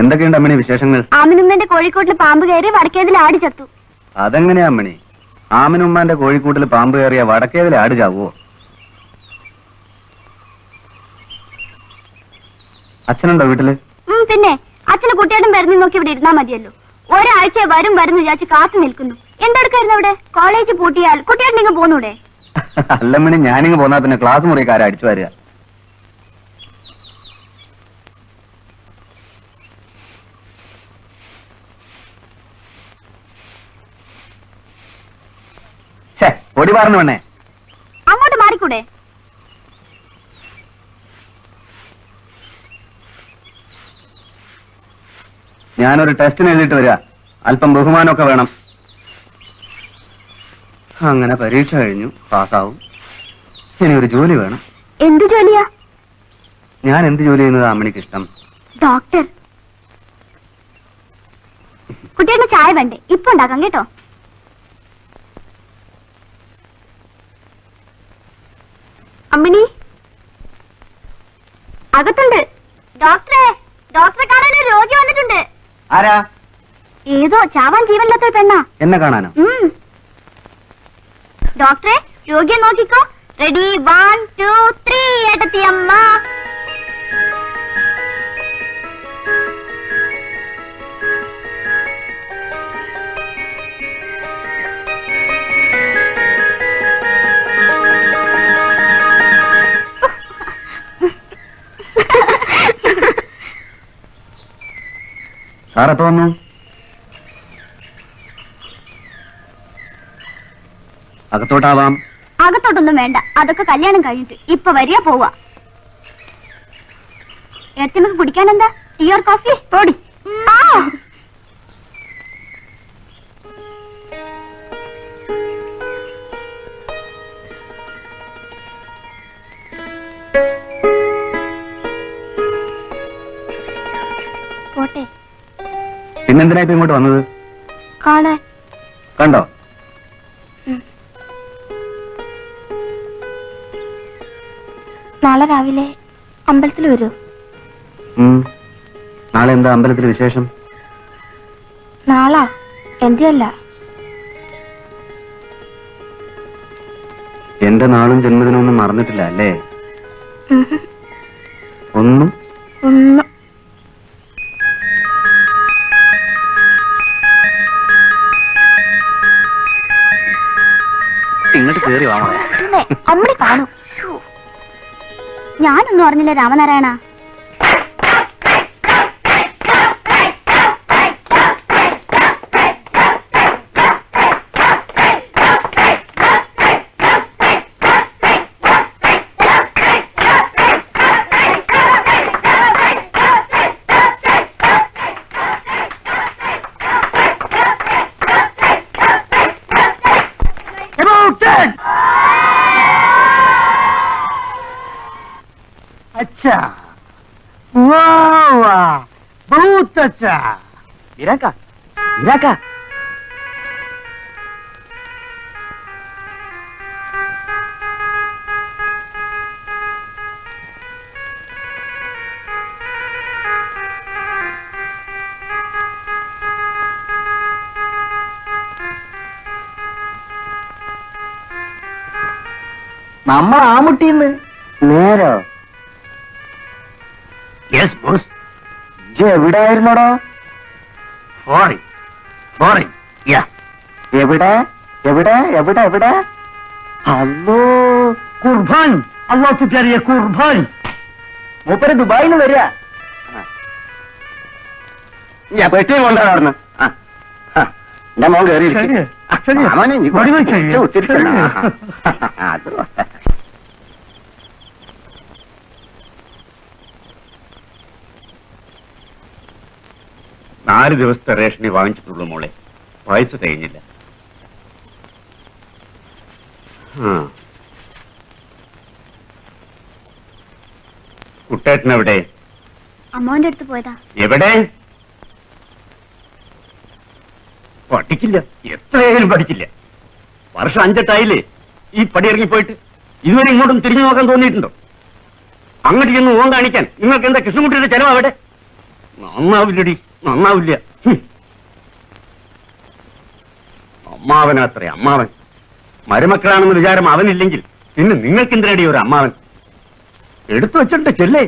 എന്തൊക്കെയുണ്ട് അമ്മണി വിശേഷങ്ങൾ? ആമിനുമ്മന്റെ കോഴിക്കോട്ടിൽ പാമ്പ് കയറി വടക്കേതിൽ ആടി ചത്തു. അതെങ്ങനെയാ അമ്മണി? ആമിനുമ്മാന്റെ കോഴിക്കൂട്ടിൽ പാമ്പ് കയറിയ വടക്കേതിൽ ആട് ചാവോ? അച്ഛനുണ്ടോ വീട്ടില്? പിന്നെ അച്ഛന് കുട്ടിയോടും വരുന്ന നോക്കി ഇവിടെ ഇരുന്നാ മതിയല്ലോ. ഒരാഴ്ച വരും വരുന്നു വിചാരിച്ച് കാത്തു നിൽക്കുന്നു. എന്തെടുക്കായിരുന്നു അവിടെ? കോളേജ് പൂട്ടിയാൽ കുട്ടിയോട് പോന്നൂടെ? അല്ലമ്മണി, ഞാനിങ്ങ് പോന്നാ പിന്നെ ക്ലാസ് മുറിക്കാരെ അടിച്ചു വരിക. പൊടി പറഞ്ഞു വേണേ. അങ്ങോട്ട് മാറിക്കൂടെ? ഞാനൊരു ടെസ്റ്റിന് എഴുതിയിട്ട് വരിക. അല്പം ബഹുമാനമൊക്കെ വേണം. അങ്ങനെ പരീക്ഷ കഴിഞ്ഞു, പാസ്സാവും. ഇനി ഒരു ജോലി വേണം. എന്ത് ജോലിയാ? ഞാൻ എന്ത് ജോലി ചെയ്യുന്നത് അമ്മണിക്ക് ഇഷ്ടം? ഡോക്ടർ. കുട്ടിയുടെ ചായ വേണ്ടേ? ഇപ്പൊ ഉണ്ടാക്കാം കേട്ടോ. അമ്മിണി അകത്തുണ്ട്. ഡോക്ടറെ, ഡോക്ടറെ കാണാൻ ഒരു രോഗി വന്നിട്ടുണ്ട്. ആരാ? ഏതോ ചാവാൻ ജീവനില്ലാത്ത പെണ്ണാ. എന്നെ കാണാനോ? ഡോക്ടറെ, രോഗിയെ നോക്കിക്കോ. റെഡി, 1 2 3. ഏട്ടത്തി അമ്മ. സാറെപ്പോ വന്നു? അകത്തോട്ടാവാം. അകത്തോട്ടൊന്നും വേണ്ട, അതൊക്കെ കല്യാണം കഴിഞ്ഞിട്ട്. ഇപ്പൊ വരിക പോവാ. ഏട്ടത്തിമ്മക്ക് കുടിക്കാൻ എന്താ? Tea or coffee? പോടി. പോട്ടെ. പിന്നെന്തിനാ ഇപ്പൊ ഇങ്ങോട്ട് വന്നത്? കാണാൻ. കണ്ടോ? നാളെ രാവിലെ അമ്പലത്തിൽ വരൂ. നാളെ എന്താ അമ്പലത്തിൽ വിശേഷം? നാളാ എന്റെ അല്ല, എന്റെ നാളും ജന്മദിനമൊന്നും മറന്നിട്ടില്ല അല്ലേ? ഒന്നും ഒന്നും. ഇങ്ങോട്ട് കേറി വാ. അമ്മടി കാണൂ. ഞാനൊന്നും അറിഞ്ഞില്ല രാമനാരായണ. अच्छा, वाह वाह, बहुत अच्छा. ഇരാക്ക, ഇരാക്ക. നമ്മൾ ആമുട്ടിന്ന് നേരോ? Yes boss. എവിടെയായിരുന്നോടോ? Foreign foreign. യാ. എവിടെ എവിടെ എവിടെ എവിടെ? അല്ലോ, കുർബാൻ. അല്ലാഹു പ്യാരിയെ കുർബാൻ. മൂപ്പര് ദുബായിൽ നിന്ന് വരിക. ഞാൻ പെട്ടി കൊണ്ടാണ്. എന്റെ മോൻ കയറി. അത് 4 ദിവസത്തെ റേഷനി വാങ്ങിച്ചിട്ടുള്ളൂ മോളെ. പൈസ തികഞ്ഞില്ല. കുട്ടേട്ടൻ എവിടെ? അമ്മോന്റെ അടുത്ത് പോയതാ. എവിടെ? പഠിക്കില്ല, എത്രയായാലും പഠിക്കില്ല. വർഷം 5-8 ഈ പടി ഇറങ്ങിപ്പോയിട്ട് ഇതുവരെ ഇങ്ങോട്ടും തിരിഞ്ഞു നോക്കാൻ തോന്നിയിട്ടുണ്ടോ? അങ്ങോട്ട് ചെന്ന് ഓൻ കാണിക്കാൻ നിങ്ങൾക്ക് എന്താ കൃഷ്ണൻകുട്ടിയുടെ ചെലവ്? അവിടെ നന്നാവില്ലടി, നന്നാവില്ല. അമ്മാവനാത്രേ അമ്മാവൻ. മരുമക്കളാണെന്ന് വിചാരം അവനില്ലെങ്കിൽ പിന്നെ നിങ്ങൾക്കെന്തിനടി ഒരു അമ്മാവൻ? എടുത്തു വെച്ചിട്ട് ചെല്ലേ.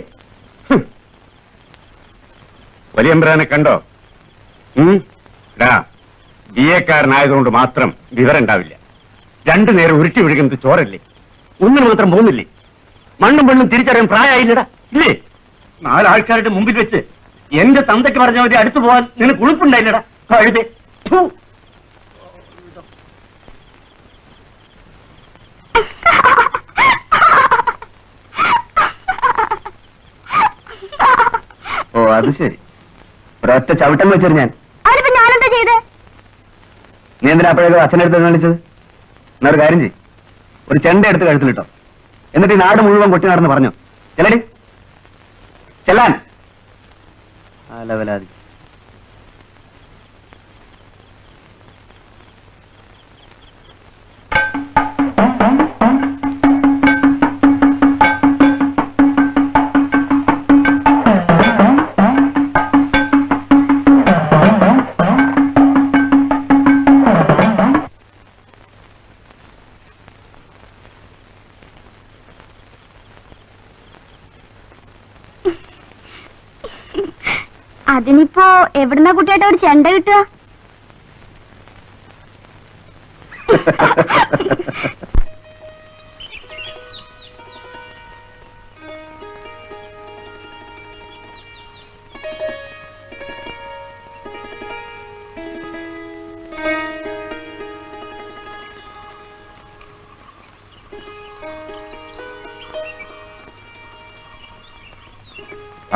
വലിയമ്പ്രാനെ കണ്ടോ? ബിഎക്കാരനായതുകൊണ്ട് മാത്രം വിവരം ഉണ്ടാവില്ല. രണ്ടു നേരം ഉരുട്ടി വിഴുകുന്നത് ചോറല്ലേ? ഒന്നിന് മാത്രം പോകുന്നില്ലേ? മണ്ണും പെണ്ണും തിരിച്ചറിയാൻ പ്രായമായില്ലടാ, ഇല്ലേ? നാലാൾക്കാരുടെ മുമ്പിൽ വെച്ച് എന്റെ തന്തയ്ക്ക് പറഞ്ഞ മതി അടുത്തു പോകാൻ നിനക്ക് ഉളുപ്പുണ്ടായില്ലടാ കഴുതേ. ഓ അത് ശരി, ഒരൊറ്റ ചവിട്ടം വെച്ചൊരു ഞാൻ. അതിപ്പോ ഞാനെന്താ ചെയ്തേ? നീ എന്തിനാ അപ്പോഴേക്കും അച്ഛനെടുത്ത് കാണിച്ചത്? എന്നൊരു കാര്യം ചെയ്യും, ഒരു ചെണ്ട എടുത്ത് കഴുത്തിലിട്ടോ, എന്നിട്ട് ഈ നാട് മുഴുവൻ കൊട്ടി നടന്ന് പറഞ്ഞു ചെല്ലടി, ചെല്ലാൻ. അലവലാതി. അതിനിപ്പോ എവിടുന്ന കുട്ടിയായിട്ട് ഒരു ചെണ്ട കിട്ടുക?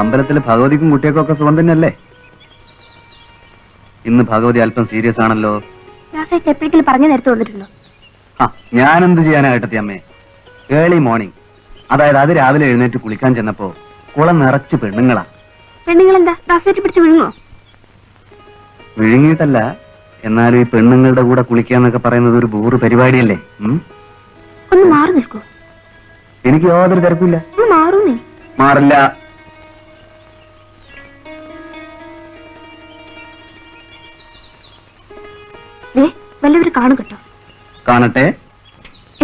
അമ്പലത്തിൽ ഭഗവതിക്കും കുട്ടിയൊക്കെ ഒക്കെ സുഖം തന്നെയല്ലേ? ഇന്ന് ഭഗവതി അല്പം സീരിയസ് ആണല്ലോ. എപ്പോഴെങ്കിലും പറഞ്ഞു നേരത്തെ വന്നിട്ടുണ്ടോ? ഞാനെന്ത് ചെയ്യാനാ ഏട്ടത്തി അമ്മേ? ഏർലി മോർണിംഗ്, അതായത് അത് രാവിലെ എഴുന്നേറ്റ് കുളിക്കാൻ ചെന്നപ്പോ കുളം നിറച്ച് പെണ്ണുങ്ങളാ. പെണ്ണുങ്ങളെന്താ ദാസേറ്റ് പിടിച്ച് വിഴുങ്ങോ? വിഴുങ്ങിയിട്ടല്ല, എന്നാലും ഈ പെണ്ണുങ്ങളുടെ കൂടെ കുളിക്കാന്നൊക്കെ പറയുന്നത് ഒരു ബൂറ് പരിപാടിയല്ലേ? ഒന്ന് മാറി നിൽക്കൂ. എനിക്ക് യാതൊരു തിരക്കില്ല. ഒന്ന് മാറൂന്നേ. മാറില്ല. വല്ലവര് കാണും കേട്ടോ. കാണട്ടെ.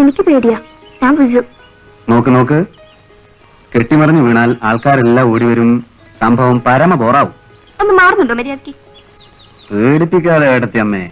എനിക്ക് പേടിയാ, ഞാൻ വീഴും. നോക്ക് നോക്ക്, കെട്ടിമറിഞ്ഞു വീണാൽ ആൾക്കാരെല്ലാം ഓടി വരും, സംഭവം പരമ ബോറാവും. ഒന്ന് മാറുന്നുണ്ടോ മര്യാദക്ക്? പേടിപ്പിക്കാതെ ഏട്ടത്തി അമ്മേ.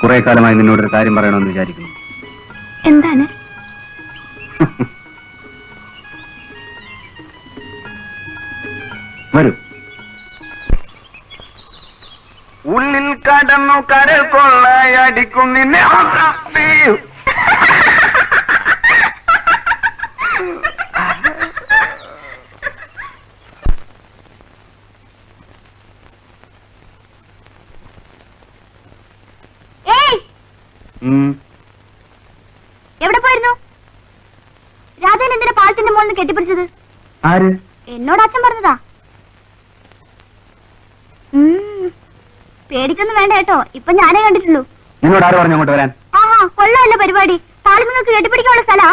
കുറെ കാലമായി നിന്നോടൊരു കാര്യം പറയണമെന്ന് വിചാരിക്കുന്നു. എന്താണ്? വരൂ. ഉള്ളിൽ കടന്നു കടൽ കൊള്ളയടിക്കും നിന്നെ. എവിടെ പോയിരുന്നു? രാധേൻ എന്തിനാ പാലത്തിന്റെ മുകളിൽ കെട്ടിപ്പിടിച്ചത്? ആര്? എന്നോട് അച്ഛൻ പറഞ്ഞതാ. പേടിക്കൊന്നും വേണ്ട കേട്ടോ, ഇപ്പൊ ഞാനേ കണ്ടിട്ടുള്ളൂ. നിന്നോട് ആര് പറഞ്ഞു അങ്ങോട്ട് വരാൻ? ആഹാ, കൊള്ളമല്ല പരിപാടി. പാലം നിങ്ങൾക്ക് കെട്ടിപ്പിടിക്കാനുള്ള സ്ഥലാ?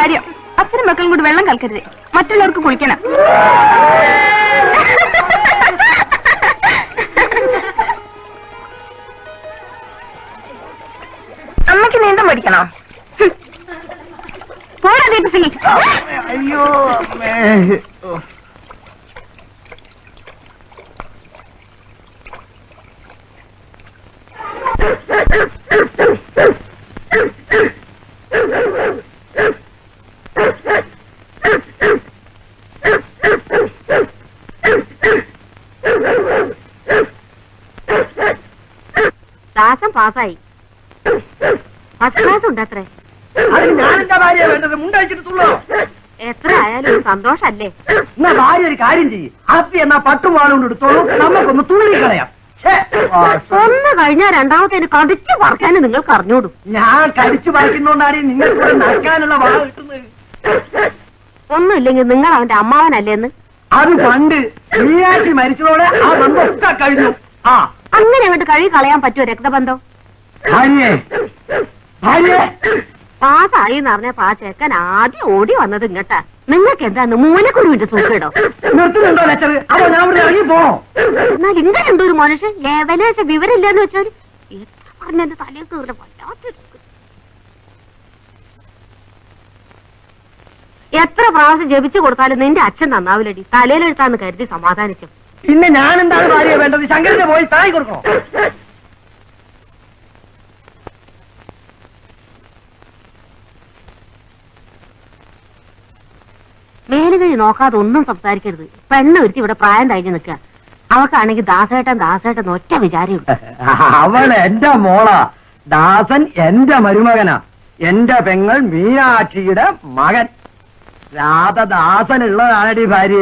കാര്യം. അച്ഛനും മക്കളും കൂടി വെള്ളം കലക്കരുത്, മറ്റുള്ളവർക്ക് കുളിക്കണം. അമ്മയ്ക്ക് നീന്തം പഠിക്കണോ? പോടാ ദീപസിംഗ്. അയ്യോ ദാസം പാസ്സായി. ഫസ്റ്റ് ക്ലാസ് ഉണ്ടത്രേ. അത് ഞാനെന്താ ഭാര്യ വേണ്ടത്? മുണ്ടഴിച്ചിട്ടുള്ളോ? എത്ര ആയാലും ഒരു സന്തോഷല്ലേ. എന്നാ ഭാര്യ ഒരു കാര്യം ചെയ്യും, ഹാപ്പി എന്നാ പട്ടുമാളുകൊണ്ട് എടുത്തോളൂ, നമുക്കൊന്ന് തുള്ളി കളയാം. ഒന്ന് കഴിഞ്ഞാൽ രണ്ടാമത്തേന് കടിച്ചു പറക്കാനും നിങ്ങൾക്ക് അറിഞ്ഞോടും. ഞാൻ കടിച്ചു പറിക്കുന്നോണ്ടാണ് നിങ്ങൾക്ക് നടക്കാനുള്ള വാ കിട്ടുന്നത്. ഒന്നുമില്ലെങ്കിൽ നിങ്ങൾ അവന്റെ അമ്മാവനല്ലേന്ന്. അത് പണ്ട് മീനാക്ഷി മരിച്ചതോടെ ആ ബന്ധമൊക്കെ കഴിഞ്ഞു. ആ അങ്ങനെ അങ്ങോട്ട് കഴി കളയാൻ പറ്റുമോ രക്തബന്ധം? ഭാര്യേ ഭാര്യേ പാസ്സായി എന്ന് പറഞ്ഞപ്പോ ആ ചെക്കൻ ആദ്യം ഓടി വന്നത് ഇങ്ങട്ടാ. നിങ്ങൾക്ക് എന്താന്ന് മൂലക്കുരുവിന്റെ സൂക്കേടോ? നിർത്തുന്നുണ്ടോ ലെറ്റർ? അതോ ഞാൻ ഇവിടെ ഇറങ്ങി പോണോ? എന്നാൽ ഇങ്ങനെ ഉണ്ടോ ഒരു മനുഷ്യൻ? ലേവലേശ വിവരമില്ലെന്ന് വെച്ചാൽ എത്ര പറഞ്ഞ എന്റെ തലയിൽ കയറുന്ന വല്ലാത്തൊരു. എത്ര പ്രാവശ്യം ജപിച്ചു കൊടുത്താലും നിന്റെ അച്ഛൻ നന്നാവില്ലടി. തലയിലെഴുത്താന്ന് കരുതി സമാധാനിച്ചു. പിന്നെ ഞാൻ എന്താണ് ഭാര്യ വേണ്ടത്? ശങ്കരനെ പോയി തായി കൊടുക്കണോ? മേലുകഴി നോക്കാതെ ഒന്നും സംസാരിക്കരുത്. പെണ്ണ് ഒരുത്തി ഇവിടെ പ്രായം കഴിഞ്ഞ് നിൽക്കുക. അവക്കാണെങ്കിൽ ദാസേട്ടൻ ദാസേട്ടൻ ഒറ്റ വിചാരമുണ്ട്. അവൾ എന്റെ മോളാ, ദാസൻ എന്റെ മരുമകനാ. എന്റെ പെങ്ങൾ മീനാക്ഷിയുടെ മകൻ. രാധദാസനുള്ളതാണടി ഭാര്യ.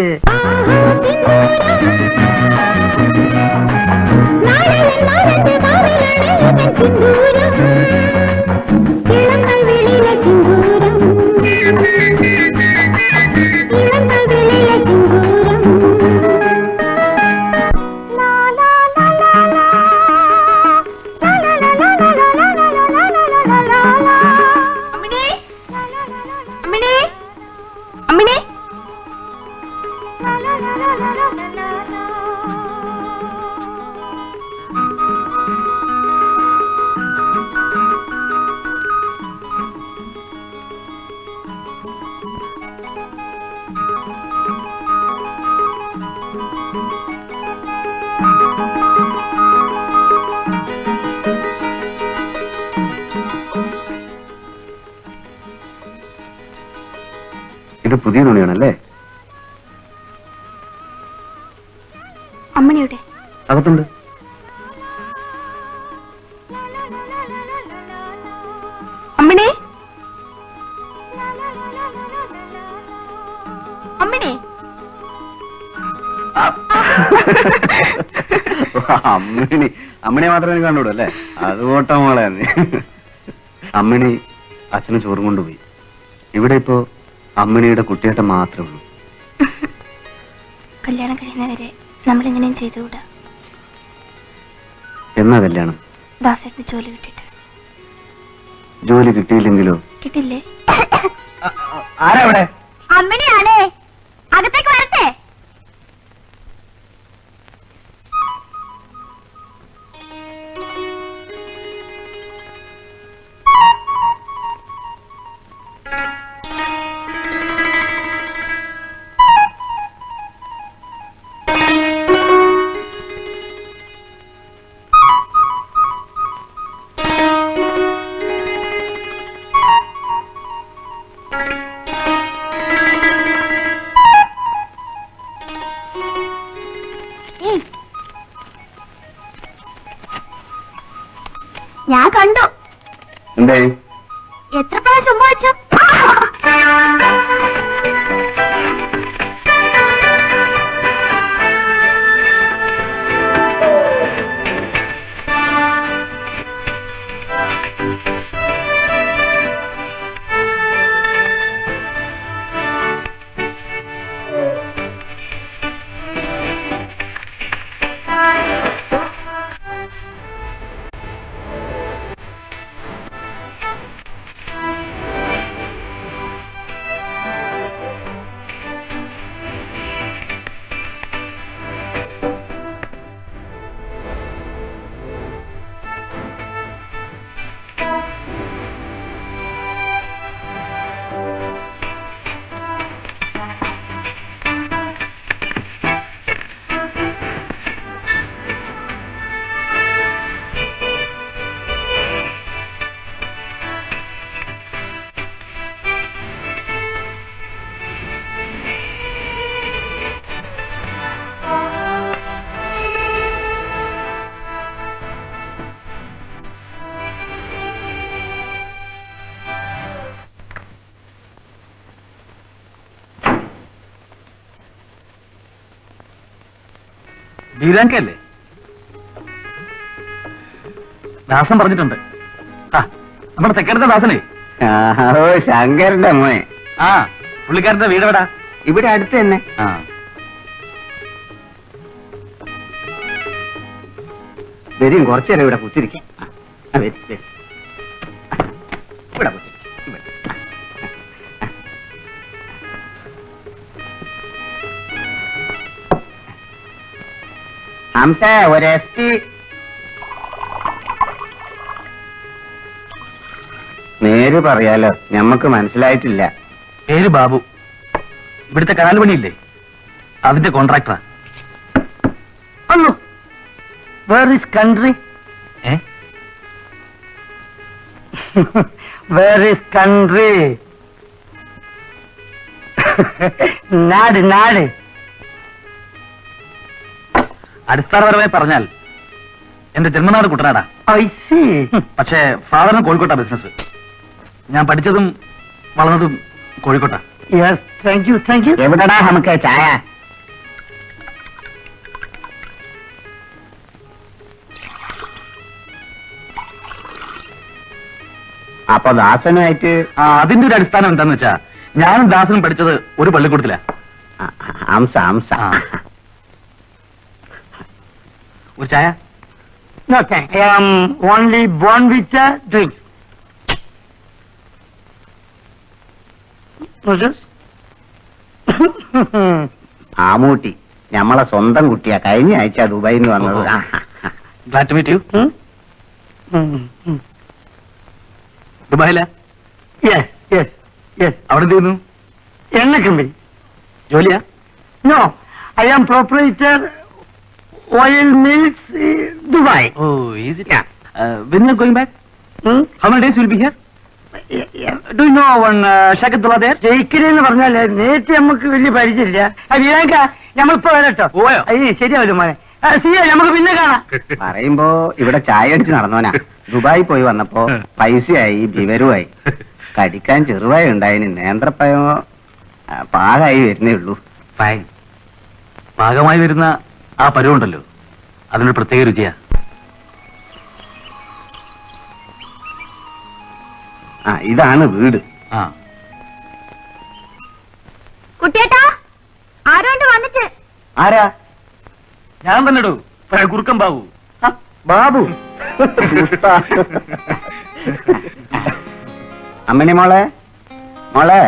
ഇത് പുതിയ തുണിയാണല്ലേ? അമ്മണിയുടെ അകത്തുണ്ട്. അമ്മണി അമ്മണി അമ്മിണി അമ്മിണിയെ മാത്രമേ കണ്ടുവിടൂ അല്ലേ? അത് ഓട്ടം മോളെ. അമ്മിണി അച്ഛന് ചോറും കൊണ്ടുപോയി. ഇവിടെ ഇപ്പോ അമ്മിണിയുടെ കുട്ടിയേട്ടൻ മാത്രമേ ഉള്ളൂ. കല്യാണം കഴിയുന്നവരെ നമ്മളിങ്ങനെയും ചെയ്തുകൂടാ. എന്നാ കല്യാണം? ദാസേട്ടന് ജോലി കിട്ടിയിട്ട്. ജോലി കിട്ടിയില്ലെങ്കിലോ? കിട്ടില്ലേ? ആരാ ഇവിടെ? അമ്മിണിയാണേ, അകത്തേക്ക് വരട്ടെ. ഞാൻ കണ്ടു. എന്തേ? എത്ര പ്രാവശ്യം വായിച്ചു? ബീരാങ്കല്ലേ? ദാസൻ പറഞ്ഞിട്ടുണ്ട്. ആ നമ്മുടെ തെക്കടുത്ത ദാസനെ. ഓ ശങ്കരന്റെ മോനെ. ആ പുള്ളിക്കാരന്റെ വീടെവിടാ? ഇവിടെ അടുത്ത് തന്നെ. ആ വരും കുറച്ചു നേരം ഇവിടെ കുത്തിരിക്കാം. വരും വരും. ഇവിടെ കുത്തിരിക്കാം. ഇവിടെ. ഹംസ ഒരു FT. നേര് പറയാലോ, ഞമ്മക്ക് മനസ്സിലായിട്ടില്ല. പേര് ബാബു. ഇവിടുത്തെ കനാൽ പണിയില്ലേ, അതിന്റെ കോൺട്രാക്ടറാ. Hello where is country? Where is country? നാട് നാട്. അടിസ്ഥാനപരമായി പറഞ്ഞാൽ എന്റെ ജന്മനാട് കുട്ടനാടാ. I C. പക്ഷേ ഫാദറിന് കോഴിക്കോട്ടാ ബിസിനസ്. ഞാൻ പഠിച്ചതും വളർന്നതും കോഴിക്കോട്ടാ. Yes, thank you thank you. എവിടെടാ നമുക്ക് ചായ? അപ്പൊ ദാസനുമായിട്ട് അതിന്റെ ഒരു അടിസ്ഥാനം എന്താന്ന് വെച്ചാ, ഞാനും ദാസനും പഠിച്ചത് ഒരു പള്ളിക്കൂടത്തിലാ. ഹംസ ഹംസ. ആ. ഒരു ചായ? No thank you. I am only born with a drink. Moses? ആമൂട്ടി ഞമ്മളെ സ്വന്തം കുട്ടിയാ. കഴിഞ്ഞ ആഴ്ച ദുബായിൽ നിന്ന് വന്നത്. Glad to meet you. ദുബായിലാ? Yes, yes, yes. അവിടെ എന്ത് ചെയ്യുന്നു? എണ്ണ കമ്പനി. ജോലിയാ? No, I am proprietor oil mills Dubai. Oh, is it? When you are going back? How many days will be here? Do you know one Sheikh Abdullah there? ജയിക്കല് എന്ന് പറഞ്ഞാല് നേരിട്ട് നമുക്ക് വലിയ പരിചയമില്ല. വീരാങ്ക നമ്മളിപ്പോ വരട്ടോ. പോയോ? അയ്യ ശരിയാവല്ലോ മോനെ. സിയ നമുക്ക് പിന്നെ കാണാം. പറയുമ്പോ ഇവിടെ ചായ അടിച്ച് നടന്നോനാ. ദുബായി പോയി വന്നപ്പോ പൈസയായി വിവരവുമായി. കടിക്കാൻ ചെറുവായി ഉണ്ടായിന്. നേന്ത്രപ്പഴമോ പാകായി വരുന്നേ ഉള്ളൂ. ഫൈൻ. പാകമായി വരുന്ന ആ പരുവുണ്ടല്ലോ, അതിനൊരു പ്രത്യേക രുചിയാ. ഇതാണ് വീട്. ആ കുട്ടിയേട്ടാ, ആരോണ്ട് വന്നിട്ട്? ആരാ? ഞാൻ തന്നെടൂ, കുറുക്കം ബാബു. ബാബു. അമ്മണി മോളെ, മോളെ,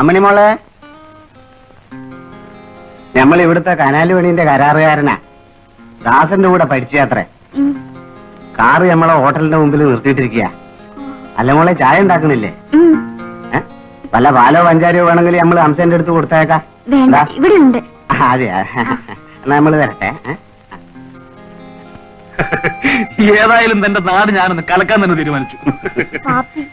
അമ്മണി മോളെ. നമ്മൾ ഇവിടുത്തെ കനാല് പണിന്റെ കരാറുകാരനാ. ദാസന്റെ കൂടെ പഠിച്ചത്രേ. കാറ് നമ്മളെ ഹോട്ടലിന്റെ മുമ്പിൽ നിർത്തിയിട്ടിരിക്കുക. അല്ല മോളെ, ചായ ഉണ്ടാക്കണില്ലേ? വല്ല പാലോ പഞ്ചാരയോ വേണമെങ്കിൽ നമ്മൾ ഹംസന്റെ അടുത്ത് കൊടുത്തേക്കാം. ഇവിടെ ഉണ്ട്. അതെയാ, നമ്മൾ വരട്ടെ. ഏതായാലും തന്റെ നാട് ഞാനൊന്ന് കലക്കാൻ തന്നെ തീരുമാനിച്ചു. പാപ്പി.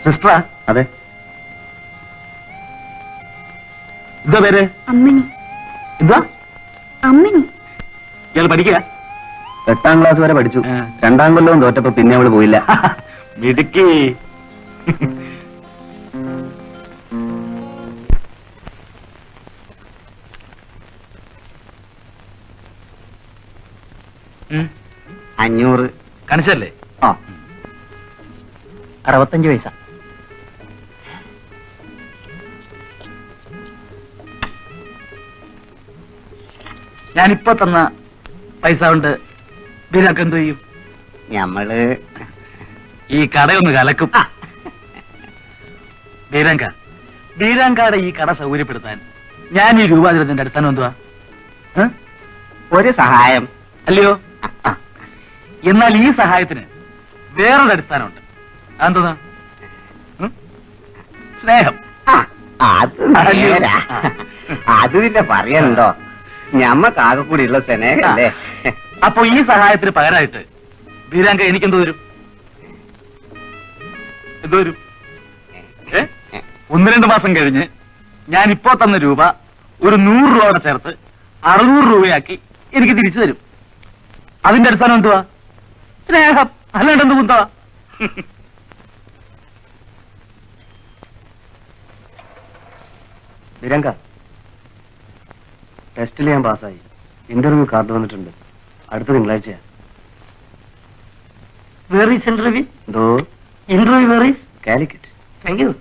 സിസ്റ്ററാ? അതെ. ഇതാ പേര്? അമ്മണി. ഇതാ അമ്മണി. ഇയാൾ പഠിക്കുക? 8ാം ക്ലാസ് വരെ പഠിച്ചു. ആ. 2ാം കൊല്ലവും തോറ്റപ്പോ പിന്നെ അവള് പോയില്ല. മിടുക്കി. ഉം. 500. കണിച്ചല്ലേ? 65 പൈസ. ഞാനിപ്പോ തന്ന പൈസ കൊണ്ട് ബീരാക്ക് എന്ത് ചെയ്യും? ഞമ്മള് ഈ കടയൊന്ന് കലക്കും. ബീരാങ്കാടെ ഈ കട സൗകര്യപ്പെടുത്താൻ ഞാൻ ഈ രൂപ തരുന്നതിന്റെ അടിസ്ഥാനം എന്തുവാ? ഒരു സഹായം. അല്ലയോ? എന്നാൽ ഈ സഹായത്തിന് വേറൊരു അടിസ്ഥാനമുണ്ട്. അതെന്താ? സ്നേഹം. അത് നേരാ. അത് പിന്നെ പറയണ്ടോ? ഞമ്മക്കാകെ കൂടിയുള്ള സ്നേഹല്ലേ. അപ്പൊ ഈ സഹായത്തിന് പകരമായിട്ട് ബീരാങ്ക എനിക്കെന്ത് വരും? എന്ത് വരും? 1-2 മാസം കഴിഞ്ഞ് ഞാൻ ഇപ്പോ തന്ന രൂപ ഒരു 100 രൂപയോടെ ചേർത്ത് 600 രൂപയാക്കി എനിക്ക് തിരിച്ചു തരും. അതിന്റെ അടിസ്ഥാനം എന്തുവാ? സ്നേഹം. അല്ലാണ്ട് എന്ത് കുന്തവാ? ശ്രീരംഗ, ടെസ്റ്റിൽ ഞാൻ പാസ്സായി. ഇന്റർവ്യൂ കാർഡ് വന്നിട്ടുണ്ട്. അടുത്ത തിങ്കളാഴ്ചയാ. Where is interview? എന്തോ interview where is? Calicut. Thank you.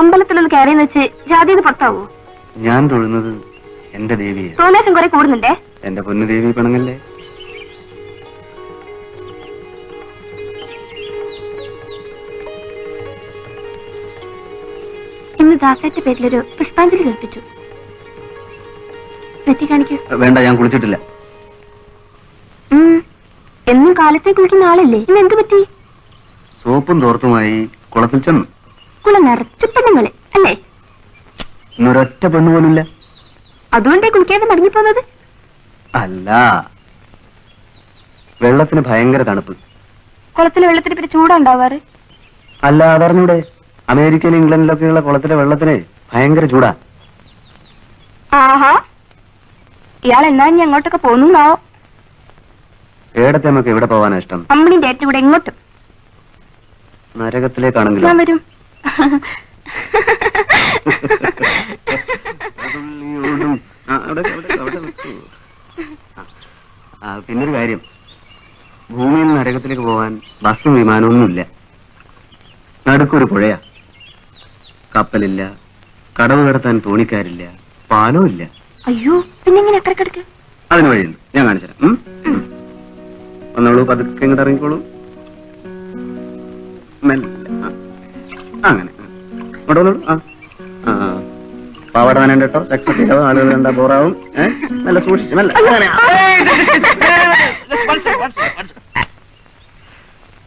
അമ്പലത്തിലൊന്ന് കയറിയെന്ന് വെച്ച് ജാതിയത് പുറത്താവോ? ഞാൻ തൊഴുന്നത് എന്റെ ദേവിയെ. തോന്നേശം കുറെ കൂടുന്നുണ്ടേ. എന്റെ പൊന്നു ദേവി പണങ്ങല്ലേ. ഇന്ന് ദാസേറ്റ പേരിലൊരു പുഷ്പാഞ്ജലി കേൾപ്പിച്ചു. നെറ്റി കാണിക്കൂ. വേണ്ട, ഞാൻ കുളിച്ചിട്ടില്ല. എന്നും കാലത്തെ കുളിക്കുന്ന ആളല്ലേ, ഇന്ന് എന്ത് പറ്റി? സോപ്പും തോർത്തുമായി കുളത്തിൽ ചെന്നു. കുളം നിറച്ചു പെണ്ണുങ്ങളെ അല്ലേ? ഇന്നൊരൊറ്റ പെണ്ണു പോലില്ല. അതുകൊണ്ടേ കുളിക്കാതെ മടങ്ങിപ്പോന്നത്? അല്ല, വെള്ളത്തിന് ഭയങ്കര തണുപ്പ്. കുളത്തിലെ വെള്ളത്തിന് പിന്നെ ചൂടാ ഉണ്ടാവാറ്? അല്ല, അതറിഞ്ഞൂടെ? അമേരിക്കയിലും ഇംഗ്ലണ്ടിലൊക്കെയുള്ള കുളത്തിലെ വെള്ളത്തിന് ഭയങ്കര ചൂടാ. ആഹാ, ഇയാൾ എന്നാ ഇനി അങ്ങോട്ടൊക്കെ പോന്നുണ്ടാവോ? ഏടത്തെ നമുക്ക് എവിടെ പോവാനാ ഇഷ്ടം? അമ്മണിന്റെ ഏറ്റവും കൂടെ എങ്ങോട്ടും. നരകത്തിലേക്കാണെങ്കിലും ഞാൻ വരും. പിന്നൊരു കാര്യം, ഭൂമിയിൽ നിന്ന് നരകത്തിലേക്ക് പോവാൻ ബസ്സും വിമാനമൊന്നുമില്ല. നടുക്കൊരു പുഴയാ. കപ്പലില്ല, കടവ് കടത്താൻ തോണിക്കാരില്ല, പാലവും ഇല്ല. അയ്യോ, പിന്നെ എങ്ങനെ അക്കരക്കെടുക്ക്? അതിന് വഴിയുണ്ട്, ഞാൻ കാണിച്ചു തരാം. ഒന്നോളൂ, പതുക്കെ ഇങ്ങോട്ട് ഇറങ്ങിക്കോളൂ. മെല്ലെ. അങ്ങനെ ഇങ്ങോട്ട് വന്നോളൂ. പാവാട വേണ്ട കേട്ടോ, സെക്സ് ആളുകൾ കണ്ടാ ബോറാവും. നല്ല സൂക്ഷിച്ചു, നല്ല.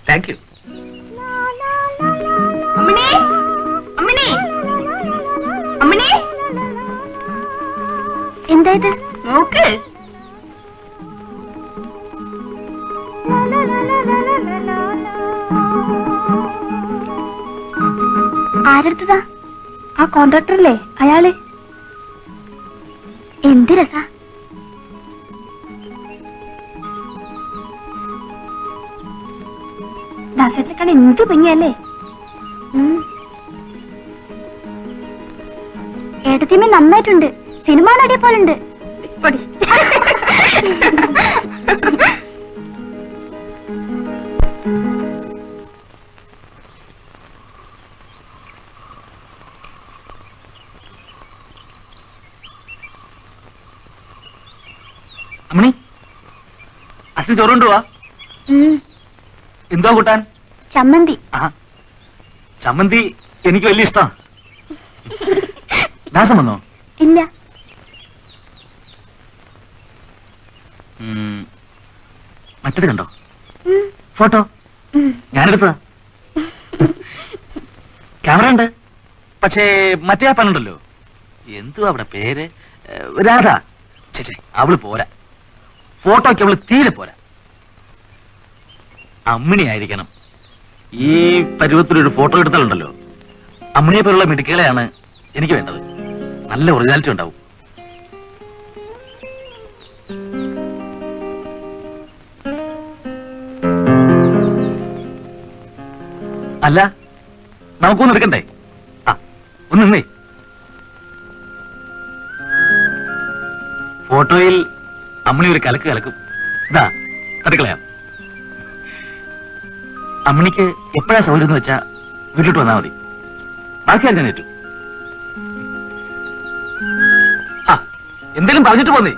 Thank you. അമ്മണി, അമ്മണി, അമ്മണി, എന്താ ഇത്? നോക്ക്. ആരെടുത്തതാ? ആ കോൺട്രാക്ടറല്ലേ അയാള്? എന്ത് രസാ. ദാസേട്ടനെ കണ്ട് എന്ത് ഭംഗിയല്ലേ. ഏട്ടത്തിയമ്മ നന്നായിട്ടുണ്ട്. സിനിമ നടിയെ പോലുണ്ട്. അമ്മണി, അച്ഛൻ ചോറുണ്ടു വാ. എന്തോ കൂട്ടാൻ? ചമ്മന്തി. ചമ്മന്തി എനിക്ക് വലിയ ഇഷ്ടം. ദാസം വന്നോ? ഇല്ല. മറ്റത് കണ്ടോ? ഫോട്ടോ ഞാനെടുത്തതാ. ക്യാമറ ഉണ്ട്, പക്ഷേ മറ്റേ ആ പണുണ്ടല്ലോ, എന്തുവാ അവിടെ പേര്? രാധ. ചേച്ചേ, അവള് പോരാ. ഫോട്ടോയ്ക്ക് അവള് തീരെ പോരാ. അമ്മിണി ആയിരിക്കണം. ഈ പരുവത്തിലൊരു ഫോട്ടോ എടുത്താലുണ്ടല്ലോ, അമ്മിണിയെ പോലുള്ള മിടുക്കുകളെയാണ് എനിക്ക് വേണ്ടത്. നല്ല ഒറിജിനാലിറ്റി ഉണ്ടാവും. അല്ല, നമുക്കൊന്നും എടുക്കണ്ടേ? ഒന്ന് നിന്നേ. ഫോട്ടോയിൽ അമ്മിണി ഒരു കലക്ക് കലക്കും. ഇതാ തട്ടിക്കളയാം. അമ്മിണിക്ക് എപ്പോഴാ സൗകര്യം എന്ന് വെച്ചാ വീട്ടിലോട്ട് വന്നാൽ മതി. ബാക്കി ഞാൻ ഏറ്റു. എന്തേലും പറഞ്ഞിട്ട് പോന്നേ.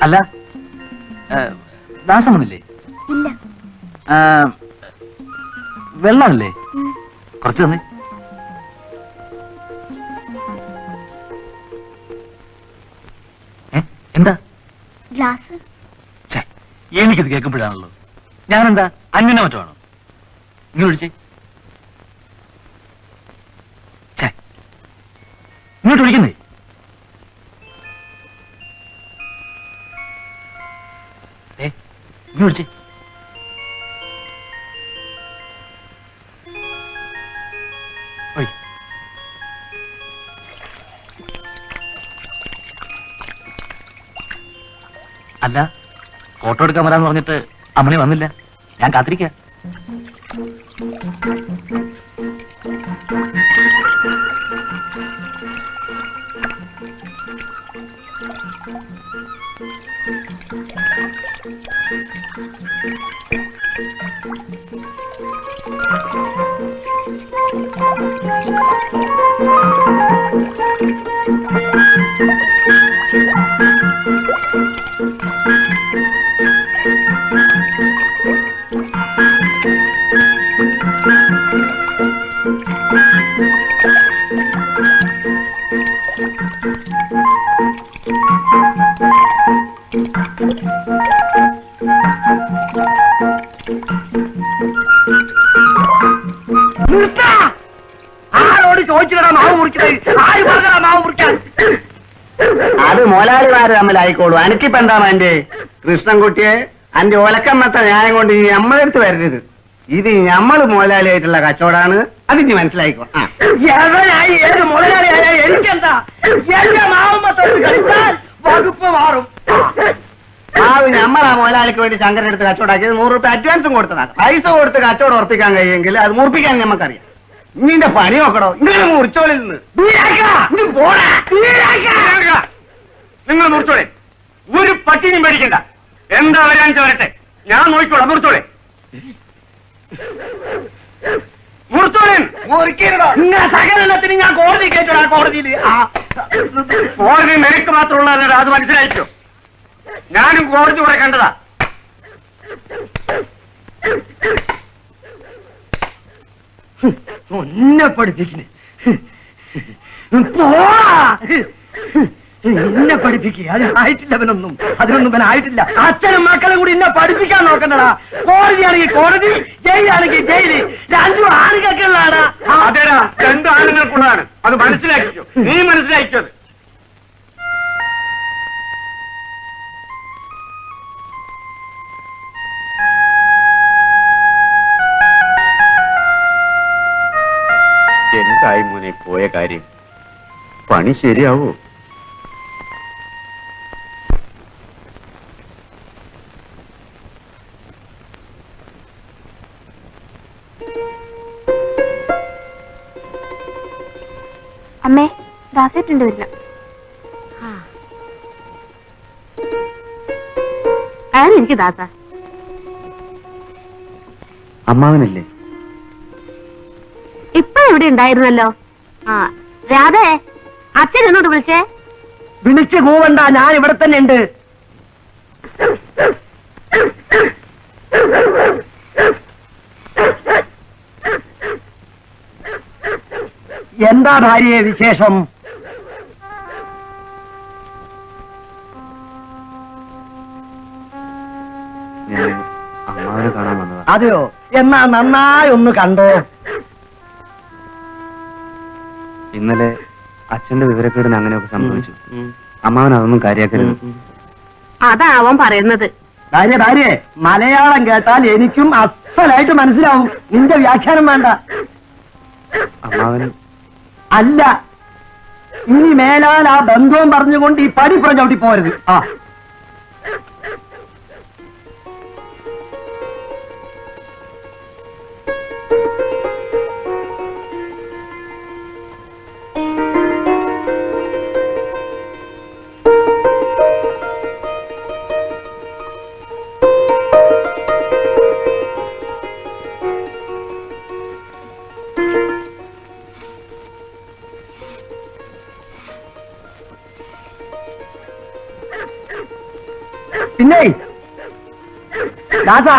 അല്ല ദാസം വന്നില്ലേ? ഇല്ല. വെള്ളമില്ലേ? കുറച്ച് തന്നെ. എന്താ ഗ്ലാസ്? എനിക്കിത് കേൾക്കുമ്പോഴാണല്ലോ. ഞാനെന്താ അന്യനെ മറ്റോ ആണോ? ഇങ്ങനെ വിളിച്ചേ. ഇങ്ങോട്ട് വിളിക്കുന്നേ. ഇങ്ങനെ വിളിച്ചേ. അല്ല, ഫോട്ടോ എടുക്കാൻ വരാന്ന് പറഞ്ഞിട്ട് അമ്മണി വന്നില്ല. ഞാൻ കാത്തിരിക്കാം. ആരോട് ചോദിച്ചിട്ടാ മാവ് മുറിക്കുന്നത്? ആര് പറഞ്ഞാ മാവ് മുറിക്കാൻ? അത് മോലാളിമാര് തമ്മിലായിക്കോളൂ. എനിക്കിപ്പോ എന്താ എന്റെ കൃഷ്ണൻകുട്ടിയെ അന്റെ ഒലക്കമ്മത്ത ന്യായം കൊണ്ട് ഇനി നമ്മളെടുത്ത് വരരുത്. ഇത് ഞമ്മള് മോലാളിയായിട്ടുള്ള കച്ചവടാണ്. അതിന് മനസ്സിലായിക്കോ. എവനായി ഏത് മുതലാളിയായ എനിക്കെന്താ? എന്റെ മാവുമ്പത്തോട്ട് കളിച്ചാൽ വകുപ്പ് മാറും. മാവ് ഞമ്മളാ മോലാളിക്ക് വേണ്ടി ശങ്കരൻ എടുത്ത് കച്ചവടാക്കിയത് 100 രൂപ അഡ്വാൻസും കൊടുത്തതാണ്. പൈസ കൊടുത്ത് കച്ചവടം ഉറപ്പിക്കാൻ കഴിയുമെങ്കിൽ അത് മുറിപ്പിക്കാൻ നമുക്കറിയാം. ഇന്നിന്റെ പണി നോക്കണോ? ഇങ്ങനെ മുറിച്ചോളിൽ നിന്ന് നിങ്ങൾ മുറിച്ചോളെ. ഒരു പട്ടിനും പേടിക്കണ്ട. എന്താ വരാൻ വരട്ടെ, ഞാൻ നോക്കിക്കോളാം. മുറിച്ചോളെ, മുറിച്ചോളൻ. ഇങ്ങനെ സകലത്തിന് ഞാൻ കോടതി കേട്ടോടാ. കോടതിയിൽ കോടതി നിനക്ക് മാത്രമുള്ളതല്ല, അത് മനസ്സിലായിക്കോ. ഞാനും കോടതി കുറെ കണ്ടതാ. ഒന്നെ പഠിപ്പിക്കുന്നു. എന്നെ പഠിപ്പിക്കുക. അതിനായിട്ടില്ല അവനൊന്നും. അതിനൊന്നും അവനായിട്ടില്ല. അച്ഛനും മക്കളും കൂടി എന്നെ പഠിപ്പിക്കാൻ നോക്കണ്ടടാ. കോടതിയാണെങ്കിൽ കോടതി, ജയിലാണെങ്കിൽ ജയില്. രണ്ടും ആണുങ്ങൾക്കുള്ളതാണ്. അതേടാ, 2 ആണുങ്ങൾക്കുള്ളതാണ്. അത് മനസ്സിലാക്കിക്കോ. നീ മനസ്സിലാക്കിക്കോ. എന്തായി മോനെ പോയ കാര്യം? പണി ശരിയാവോ? അമ്മേ, ദാസേട്ടുണ്ട് വരില്ല. എനിക്ക് ദാസ അമ്മാവനല്ലേ? ഇപ്പൊ ഇവിടെ ഉണ്ടായിരുന്നല്ലോ. ആ രാധേ, അച്ഛൻ എന്നോട് വിളിച്ചേ. വിളിച്ചു പോവണ്ട, ഞാൻ ഇവിടെ തന്നെ ഉണ്ട്. എന്താ ഭാര്യയെ വിശേഷം? ഞാൻ അമ്മാവനെ കാണാൻ വന്നതാ. അതെയോ? എന്നാ നന്നായി ഒന്ന് കണ്ടോ. ഇന്നലെ അച്ഛന്റെ വിവരക്കേടിന് അങ്ങനെയൊക്കെ സംഭവിച്ചു. അമ്മാവൻ അതൊന്നും കാര്യാക്കരുത്. അതാ അവൻ പറയുന്നത്. ഭാര്യ മലയാളം കേട്ടാൽ എനിക്കും അസലായിട്ട് മനസ്സിലാവും. നിന്റെ വ്യാഖ്യാനം വേണ്ട. അമ്മാവൻ അല്ല, ഇനി മേലാൽ ആ ബന്ധവും പറഞ്ഞുകൊണ്ട് ഈ പടിപ്പുറം ചവിട്ടി പോരുത്. ആ പിന്നെ ദാസാ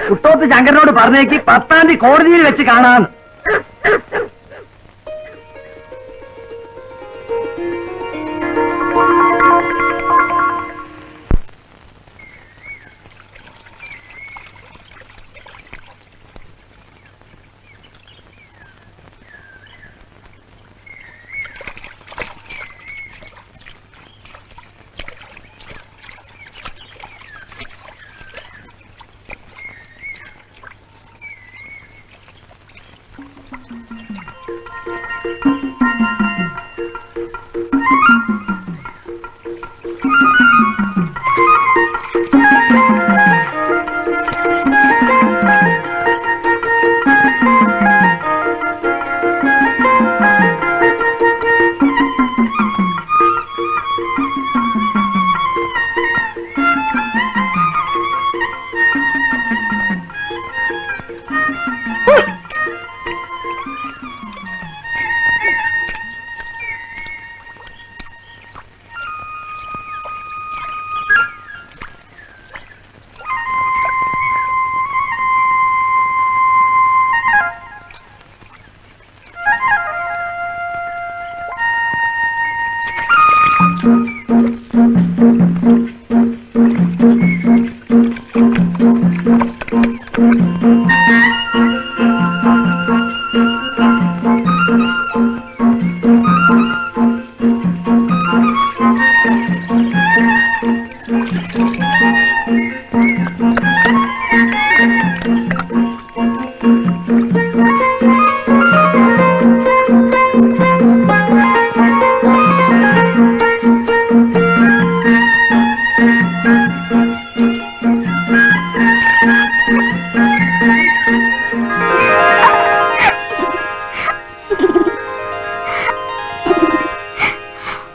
കുട്ടോത്ത് ശങ്കരനോട് പറഞ്ഞേക്ക് 10-ാം തീയതി കോടതിയിൽ വെച്ച് കാണാന്ന്.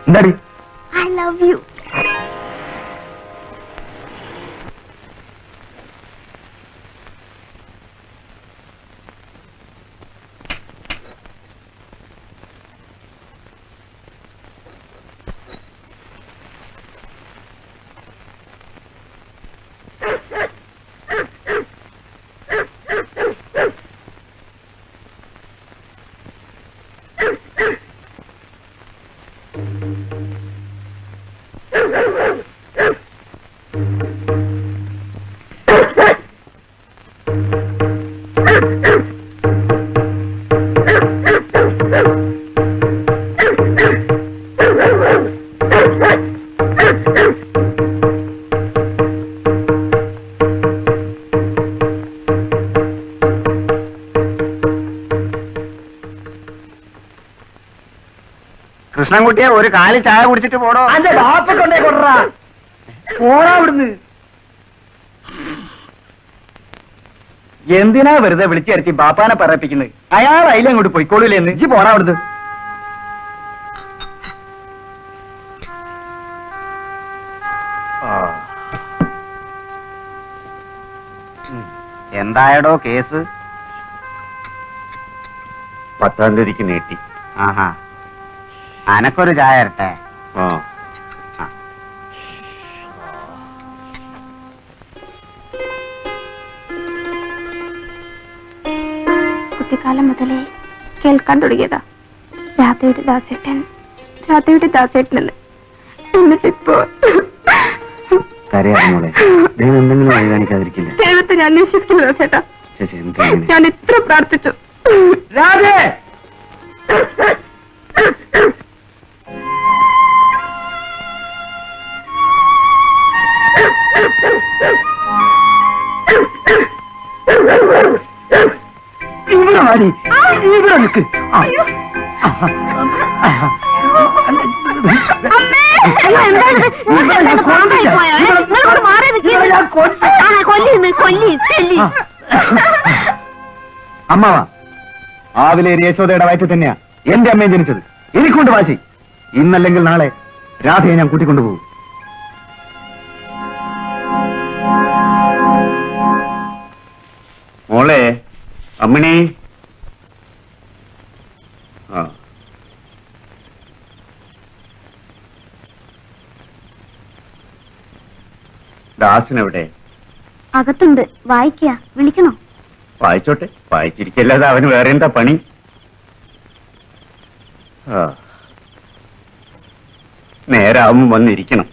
എന്താടി? I love you. കൃഷ്ണൻകുട്ടിയെ ഒരു കാലി ചായ കുടിച്ചിട്ട് പോടോ. അന്റെ ബാപ്പ കൊണ്ടേ കൊണ്ടാ പോടാ ഇവിടുന്ന്. എന്തിനാ വെറുതെ വിളിച്ചു വരുത്തി ബാപ്പാനെ പറയിപ്പിക്കുന്നത്? അയാൾ അതിലെ അങ്ങോട്ട് പൊയ്ക്കോളൂലെന്ന്. ഇജ്ജ് പോടാ അവിടുന്ന്. എന്തായടോ കേസ്? 10-ാം തീയതിക്ക് നീട്ടി. ആഹാ, അനക്കൊരു ചായ ഇരട്ടെ. ആ കുട്ടിക്കാലം മുതലേ കേൾക്കാൻ തുടങ്ങിയതാ രാധയുടെ ദാസേട്ടൻ, രാധയുടെ ദാസേട്ടനെന്ന്. എന്നിട്ടിപ്പോ കരയാമോളെ, ദൈവം എന്തെങ്കിലും വഴി കാണിക്കാതിരിക്കില്ല. ദൈവത്തെ ഞാൻ അന്വേഷിക്കുന്നു ദാസേട്ടാ. ചേച്ചി എന്തെങ്കിലും ഞാൻ എത്ര പ്രാർത്ഥിച്ചു. രാധേ ഇവിടെ മാറി, ഇവിടെ നിൽക്ക്. അമ്മാവാ, ആവിലെ യശോദയുടെ വയറ്റിൽ തന്നെയാ എന്റെ അമ്മയും ജനിച്ചത്. എനിക്കൊണ്ട് വാശി. ഇന്നല്ലെങ്കിൽ നാളെ രാധയെ ഞാൻ കൂട്ടിക്കൊണ്ടുപോകും. മോളെ അമ്മിണി. ആ ദാസനെവിടെ? അകത്തുണ്ട്, വായിക്കുക. വിളിക്കണോ? വായിച്ചോട്ടെ, വായിച്ചിരിക്കല്ലാതെ അവന് വേറെ എന്താ പണി? നേരാവുമ്പോ വന്നിരിക്കണം.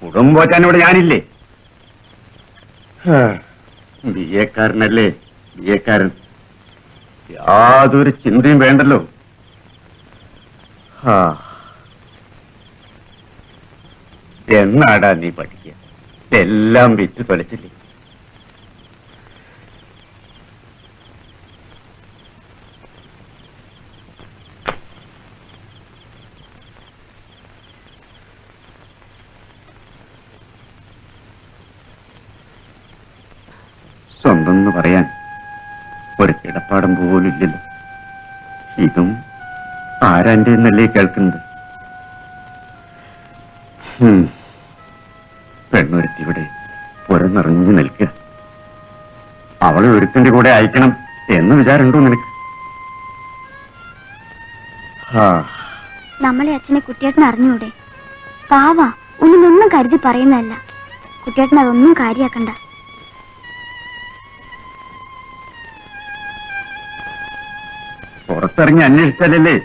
കുടുംബം പോറ്റാൻ ഇവിടെ ഞാനില്ലേ? ബി എക്കാരനല്ലേ, ബി എക്കാരൻ. യാതൊരു ചിന്തയും വേണ്ടല്ലോ. എന്നാടാ നീ പഠിക്കുക? എല്ലാം വിറ്റ് തൊലച്ചില്ലേ? സ്വന്തം എന്ന് പറയാൻ ഒരു കിടപ്പാടം പോലും ഇല്ലല്ലോ. ഇതും ആരാന്റെ എന്നല്ലേ കേൾക്കുന്നത്? പെണ്ണൊരുത്തി ഇവിടെ പുറന്നിറങ്ങി നിൽക്കുക. അവളെ ഒരുത്തിന്റെ കൂടെ അയക്കണം എന്ന് വിചാരമുണ്ടോ നിനക്ക്? നമ്മളെ അച്ഛനെ കുട്ടിയേട്ടൻ അറിഞ്ഞൂടെ? പാവാ, ഒന്നിനൊന്നും കരുതി പറയുന്നതല്ല. കുട്ടിയേട്ടൻ അതൊന്നും കാര്യാക്കണ്ട. പുറത്തിറങ്ങി അന്വേഷിച്ചാലല്ലേ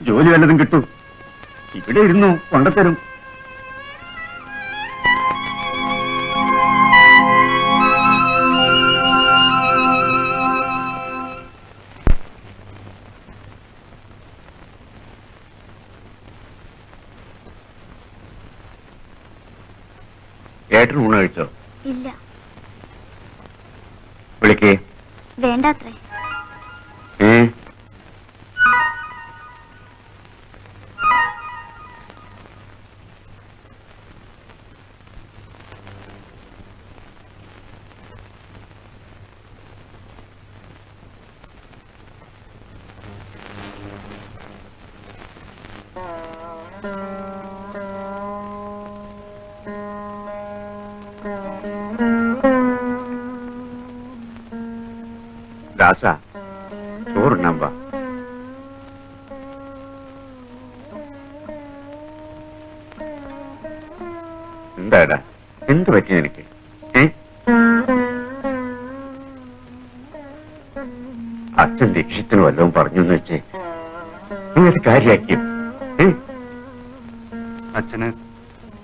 ജോലി വല്ലതും കിട്ടൂ. ഇവിടെ ഇരുന്നു കൊണ്ടത്തരും. ഏട്ടൻ ഊണ് കഴിച്ചോ? ഇല്ല. വിളിക്കേ. വേണ്ടാത്രേ. ദാസ, ചോറുണ്ണാൻ വാ. എന്താടാ, എന്ത് പറ്റി നിനക്ക്? അച്ഛൻ ലക്ഷ്യത്തിന് വല്ലതും പറഞ്ഞു എന്ന് വെച്ചേ നിങ്ങൾ കാര്യാക്കിയോ? അച്ഛന്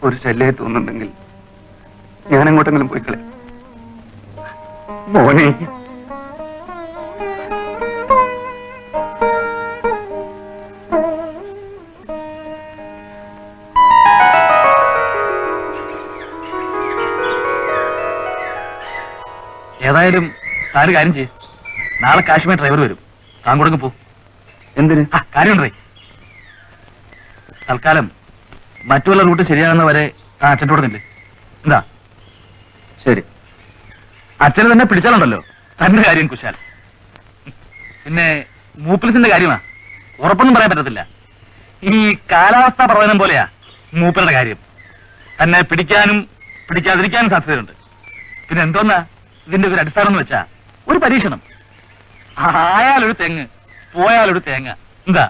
ഒരു ശല്യമായി തോന്നുന്നുണ്ടെങ്കിൽ ഞാൻ എങ്ങോട്ടെങ്കിലും പോയിക്കളെ. മോനെ, ഏതായാലും താൻ കാര്യം ചെയ്യും. നാളെ കാശ്മീർ ഡ്രൈവർ വരും. താൻ കൊടുങ്ങ് പോ. എന്തിന്? കാര്യമുണ്ടേ. തൽക്കാലം മറ്റു വല്ല റൂട്ട് ശരിയാകുന്ന വരെ താൻ അച്ഛൻ്റെ കൂടെ നില്ലേ. എന്താ? ശരി. അച്ഛന് തന്നെ പിടിച്ചാലുണ്ടല്ലോ തന്റെ കാര്യം കുശാൽ. പിന്നെ മൂപ്പിൽസിന്റെ കാര്യമാ, ഉറപ്പൊന്നും പറയാൻ പറ്റത്തില്ല. ഈ കാലാവസ്ഥാ പ്രവചനം പോലെയാ മൂപ്പരുടെ കാര്യം. തന്നെ പിടിക്കാനും പിടിക്കാതിരിക്കാനും സാധ്യതയുണ്ട്. പിന്നെ എന്തോന്നാ ഇതിന്റെ ഒരു അടിസ്ഥാനം എന്ന് വെച്ചാ ഒരു പരീക്ഷണം. ആയാലൊരു തെങ്ങ്, പോയാലൊരു തേങ്ങ. എന്താ?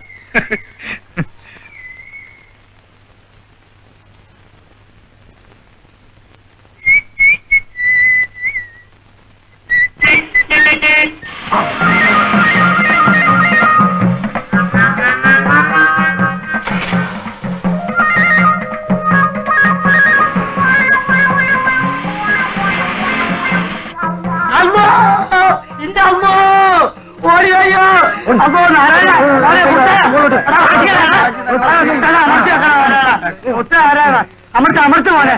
അമർത്ത മോനെ,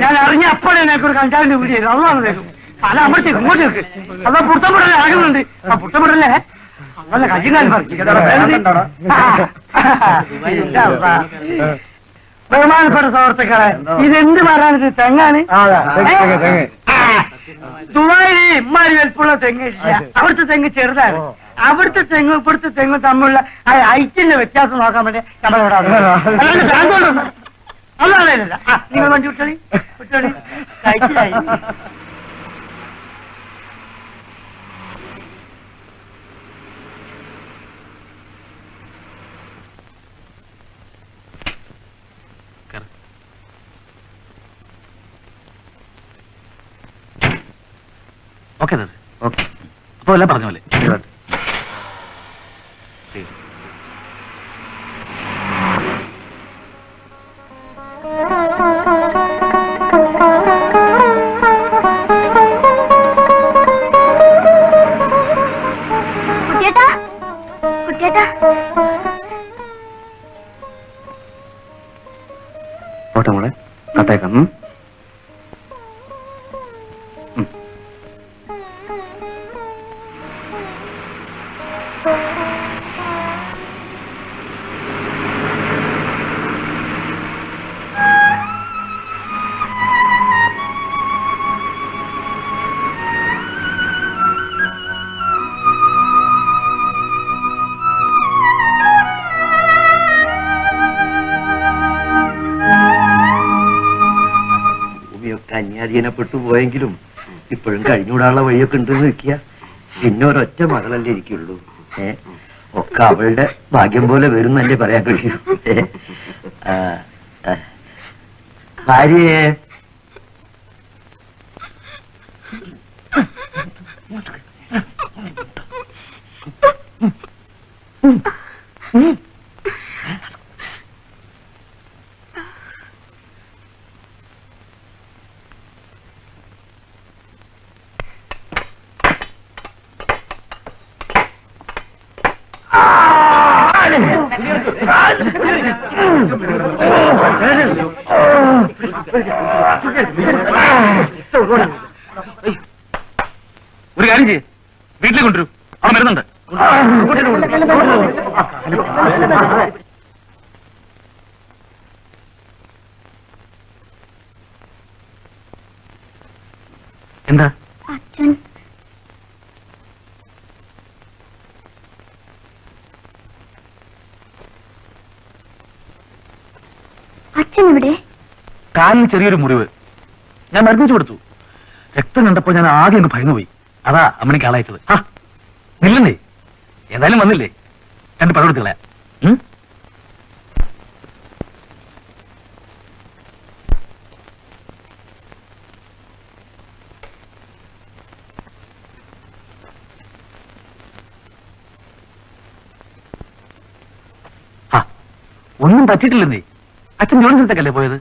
ഞാൻ അറിഞ്ഞ അപ്പോഴേ എനിക്കൊരു കഞ്ചാവിന്റെ വീട് ചെയ്തു. അതാണ് തരും. അല്ല അമർത്തേക്ക് ഇങ്ങോട്ട് വെക്ക്. അതാ പുട്ടപ്പെടല്ലേ ആകുന്നുണ്ട്. ആ പുട്ടപ്പെടല്ലേ അതല്ല കജിക്കാൻ ബഹുമാനപ്പെട്ട സുഹൃത്തുക്കളെ, ഇതെന്ത് പറയാനിത്? തെങ്ങാണ്. ദുബായില് ഇമ്മാരി വലുപ്പുള്ള തെങ്ങ് ഇല്ല. അവിടുത്തെ തെങ്ങ് ചെറുതാണ്. അവിടുത്തെ തെങ്ങും ഇവിടുത്തെ തെങ്ങും തമ്മിലുള്ള ആ ഐറ്റിന്റെ വ്യത്യാസം നോക്കാൻ വേണ്ടി നമ്മളിവിടെ അല്ല. നിങ്ങൾ വണ്ടി വിട്ടോളി വിട്ടോളി. കഴിച്ചില്ലായി. Okay ദാസേ, okay. അപ്പൊ എല്ലാം പറഞ്ഞ പോലെ. ശരി. കുട്ടിയേട്ടാ, കുട്ടിയേട്ടാ. പോട്ടെ മോളെ, കട്ടേക്കാം. ഭൂമിയൊക്കെ അന്യാധീനപ്പെട്ടു പോയെങ്കിലും ഇപ്പോഴും കഴിഞ്ഞുകൂടാനുള്ള വഴിയൊക്കെ ഉണ്ടെന്ന് വെക്കുക. പിന്നെ ഒരൊറ്റ മകളല്ലേ ഇരിക്കുള്ളൂ. ഒക്കെ അവളുടെ ഭാഗ്യം പോലെ വരുന്നല്ലേ പറയാൻ കഴിയൂ. ഭാര്യയെ ഒരു കാര്യം ചെയ്യേ, വീട്ടിലേക്ക് കൊണ്ടുവരൂ, അവിടെ മരുന്നുണ്ട്. എന്താ? അച്ഛൻ അച്ഛൻ ഇവിടെ? കാലിന് ചെറിയൊരു മുറിവ്, ഞാൻ മരുന്നിച്ചു കൊടുത്തു. രക്തം കണ്ടപ്പോൾ ഞാൻ ആകെ അങ്ങ് ഭയന്നുപോയി. അതാ അമ്മണിക്ക് ആളയച്ചത്. ആ നില്ലെന്നേ, ഏതായാലും വന്നില്ലേ, രണ്ട് പഴം എടുത്ത് കളയാം. ഒന്നും പറ്റിയിട്ടില്ലെന്നേ, അച്ഛൻ ജോലി സ്ഥലത്തേക്കല്ലേ പോയത്?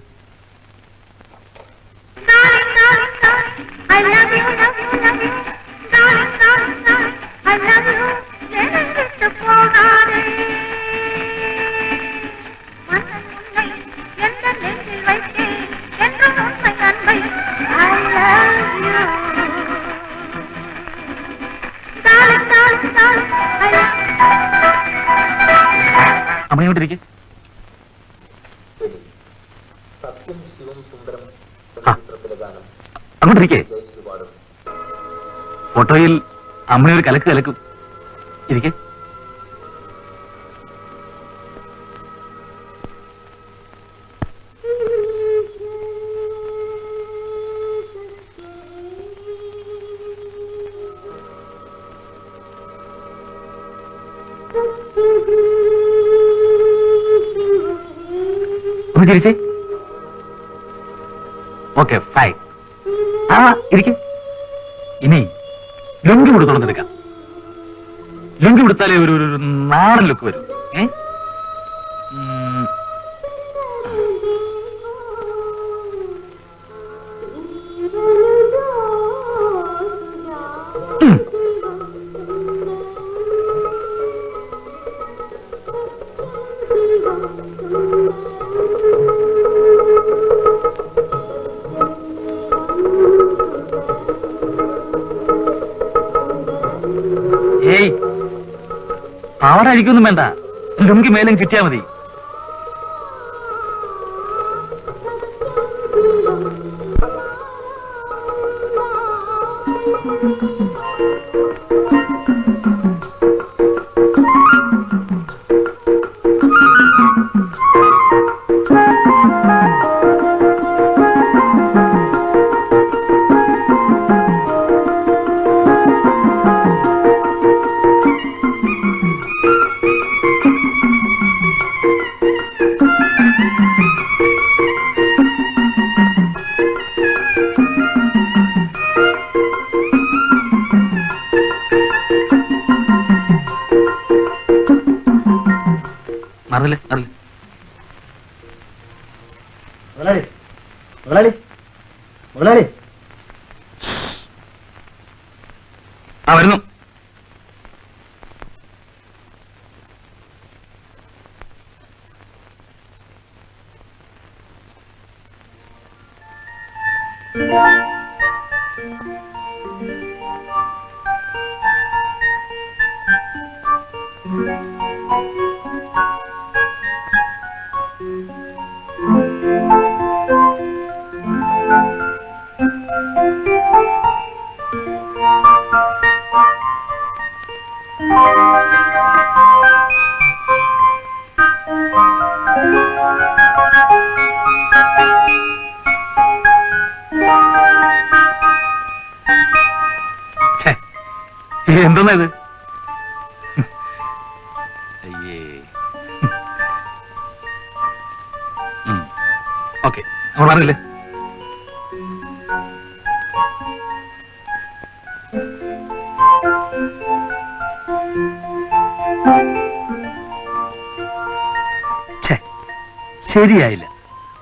അമ്മയോട്ടിരിക്കെ. അങ്ങോട്ടിരിക്കേ. ഫോട്ടോയിൽ അമ്മയൊരു കലക്ക് കലക്കും. ഇരിക്കെ. ചിരിച്ചേ. Okay fine. ആ ഇരിക്കെ. ഇനി ലുങ്കി കൊടുത്തോണ്ടെടുക്കാം. ലുങ്കി കൊടുത്താലേ ഒരു നാടൻ ലുക്ക് വരും. ഏയ് പാവട അഴിക്കൊന്നും വേണ്ട, ലുങ്കി മേലും കിട്ടിയാ മതി. മുതലാളി മുതലാളി മുതലാളി ആ വരുന്നു. എന്തോന്നാ ഇത്? അയ്യേ. ഓക്കെ, നമ്മൾ പറഞ്ഞില്ലേ? ശരിയായില്ല.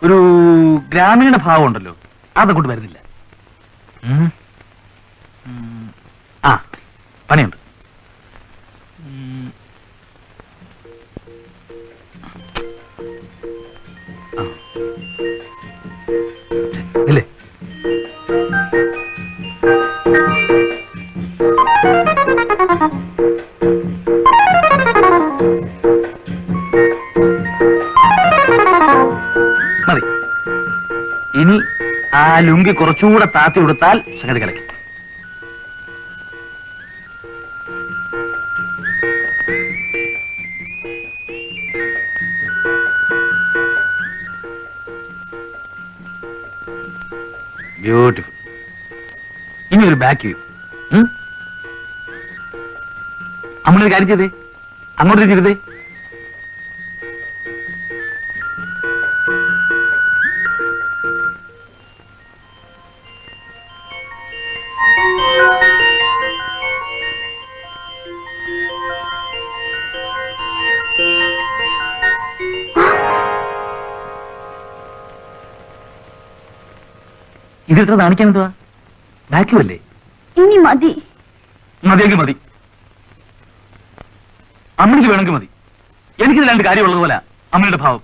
ഒരു ഗ്രാമീണ ഭാവം ഉണ്ടല്ലോ, അതങ്ങോട്ട് വരുന്നില്ല. ആ, പണിയുണ്ട്. ഇല്ലേ? മതി. ഇനി ആ ലുങ്കി കുറച്ചുകൂടെ താത്തി കൊടുത്താൽ സംഗതി കളിക്കും. ബ്യൂട്ടിഫുൾ. ഇനി ഒരു ബാക്ക് വ്യൂ. നമ്മളൊരു കാര്യം ചെയ്തേ, അങ്ങോട്ട് തിരിച്ചെടുത്തേ. ഇതിട്ട് കാണിക്കാൻ എന്തുവാ? ബാക്ക് വ്യൂ അല്ലേ? ഇനി മതി. മതിയെങ്കിൽ മതി. അമ്മയ്ക്ക് വേണമെങ്കിൽ മതി. എനിക്കിതിലാണ്ട് കാര്യമുള്ളത് പോലെ അമ്മയുടെ ഭാവം.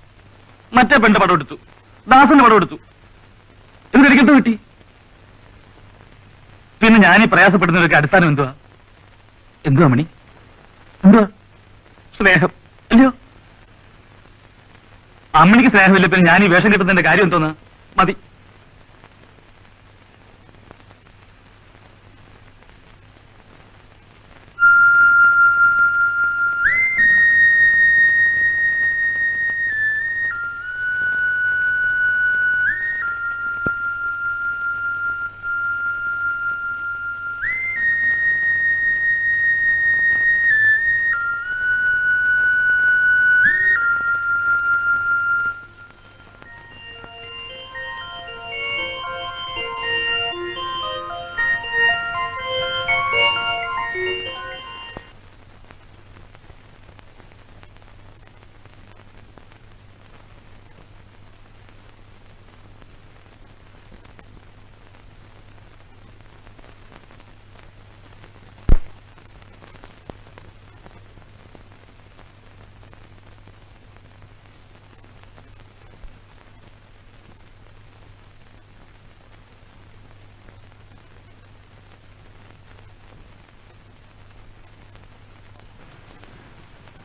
മറ്റേ പെണ്ണ് പടം എടുത്തു, ദാസന്റെ പടം എടുത്തു. ഇതിനെനിക്കെന്തോ കിട്ടി? പിന്നെ ഞാനീ പ്രയാസപ്പെടുന്നതിനൊക്കെ അടിസ്ഥാനം എന്തുവാ? എന്തുവാ മണി? എന്തുവാ? സ്നേഹം അല്ലയോ? അമ്മയ്ക്ക് സ്നേഹമില്ല, പിന്നെ ഞാൻ ഈ വേഷം കിട്ടുന്നതിന്റെ കാര്യം എന്തോന്ന്? മതി.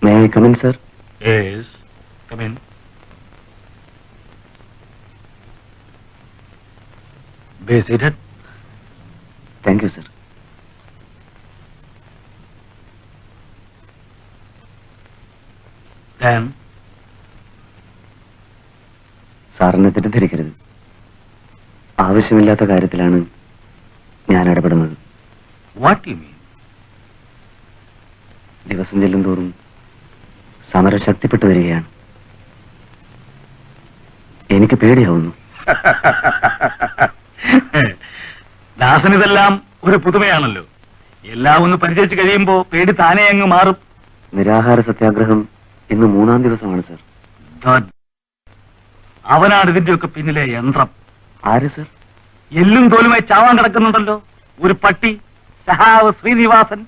May I come in, sir? Yes, come in. Be seated. Thank you, sir. Then, സാറിനെ തെറ്റിദ്ധരിക്കരുത്. ആവശ്യമില്ലാത്ത കാര്യത്തിലാണ് ഞാൻ ഇടപെടുന്നത്. what do you mean? ദിവസം ചെല്ലും തോറും സമരം ശക്തിപ്പെട്ടു വരികയാണ്. എനിക്ക് പേടിയാവുന്നു. ദാസനിതെല്ലാം ഒരു പുതുമയാണല്ലോ. എല്ലാം ഒന്ന് പരിചയിച്ച് കഴിയുമ്പോ പേടി താനേ അങ്ങ് മാറും. നിരാഹാര സത്യാഗ്രഹം ഇന്ന് 3-ാം ദിവസമാണ്, സർ. Good. അവനാണ് ഇതിന്റെയൊക്കെ പിന്നിലെ യന്ത്രം. ആര് സർ? എല്ലും തോലുമായി ചാവാൻ കിടക്കുന്നുണ്ടല്ലോ ഒരു പട്ടി, സഹാവ് ശ്രീനിവാസൻ.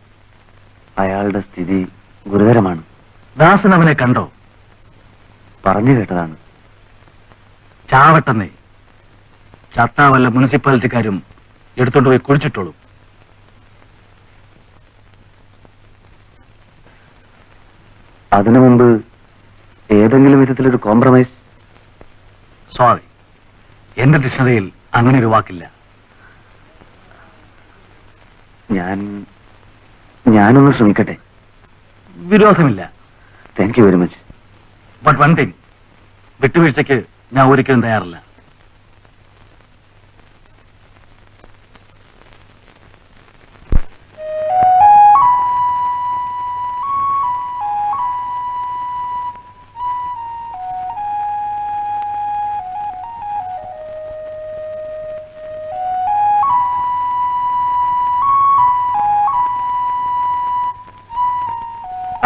അയാളുടെ സ്ഥിതി ഗുരുതരമാണ്. ദാസൻ അവനെ കണ്ടോ? പറഞ്ഞു കേട്ടതാണ്. ചാവട്ടെന്നേ. ചത്താ വല്ല മുനിസിപ്പാലിറ്റിക്കാരും എടുത്തോണ്ട് പോയി കുഴിച്ചിട്ടോളൂ. അതിനു മുമ്പ് ഏതെങ്കിലും വിധത്തിലൊരു കോംപ്രമൈസ്? സോറി, എന്റെ ഡിക്ഷണറിയിൽ അങ്ങനെ ഒരു വാക്കില്ല. ഞാനൊന്ന് ശ്രമിക്കട്ടെ. വിരോധമില്ല. Thank you very much. But one thing, വിട്ടുവീഴ്ചയ്ക്ക് ഞാൻ ഒരിക്കലും തയ്യാറില്ല.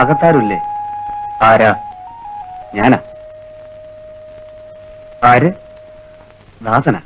അകത്താരുല്ലേ? ആരാ? ഞാനാ. ആര്? ദാസനാ.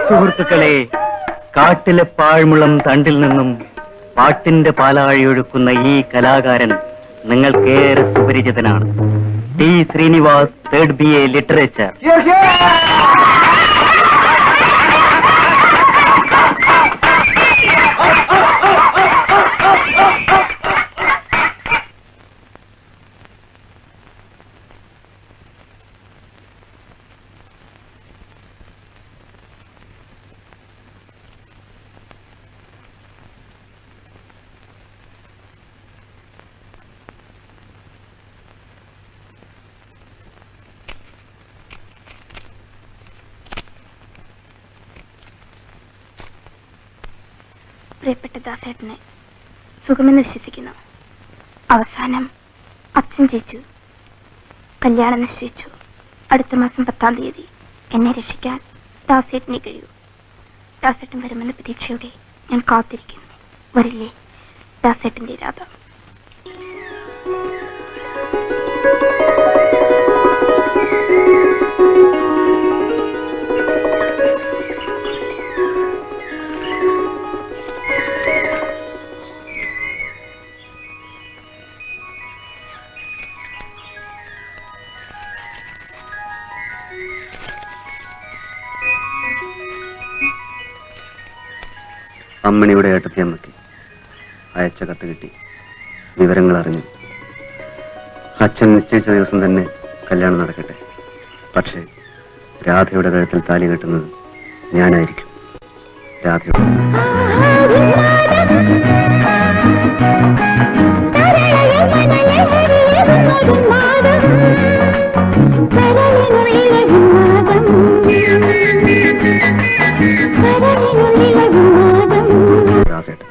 സുഹൃത്തുക്കളെ, കാട്ടിലെ പാഴ്മുളം തണ്ടിൽ നിന്നും പാട്ടിന്റെ പാലാഴിയൊഴുക്കുന്ന ഈ കലാകാരൻ നിങ്ങൾക്കേറെ സുപരിചിതനാണ്. T Srinivas, 3rd BA literature. പ്രിയപ്പെട്ട ദാസേട്ടനെ സുഖമെന്ന് വിശ്വസിക്കുന്നു. അവസാനം അച്ഛൻ ജയിച്ചു. കല്യാണം നിശ്ചയിച്ചു. അടുത്ത മാസം 10-ാം തീയതി എന്നെ രക്ഷിക്കാൻ ദാസേട്ടനെ കഴിയൂ. ദാസേട്ടൻ വരുമെന്ന പ്രതീക്ഷയോടെ ഞാൻ കാത്തിരിക്കുന്നു. വരില്ലേ ദാസേട്ടന്റെ രാധ? അമ്മണിയുടെ ഏട്ടത്തിയമ്മയ്ക്ക് അയച്ച കത്ത് കിട്ടി. വിവരങ്ങൾ അറിഞ്ഞു. അച്ഛൻ നിശ്ചയിച്ച ദിവസം തന്നെ കല്യാണം നടക്കട്ടെ. പക്ഷേ രാധയുടെ കഴുത്തിൽ താലി കെട്ടുന്നത് ഞാനായിരിക്കും. രാധയുടെ രാധേട്ടൻ.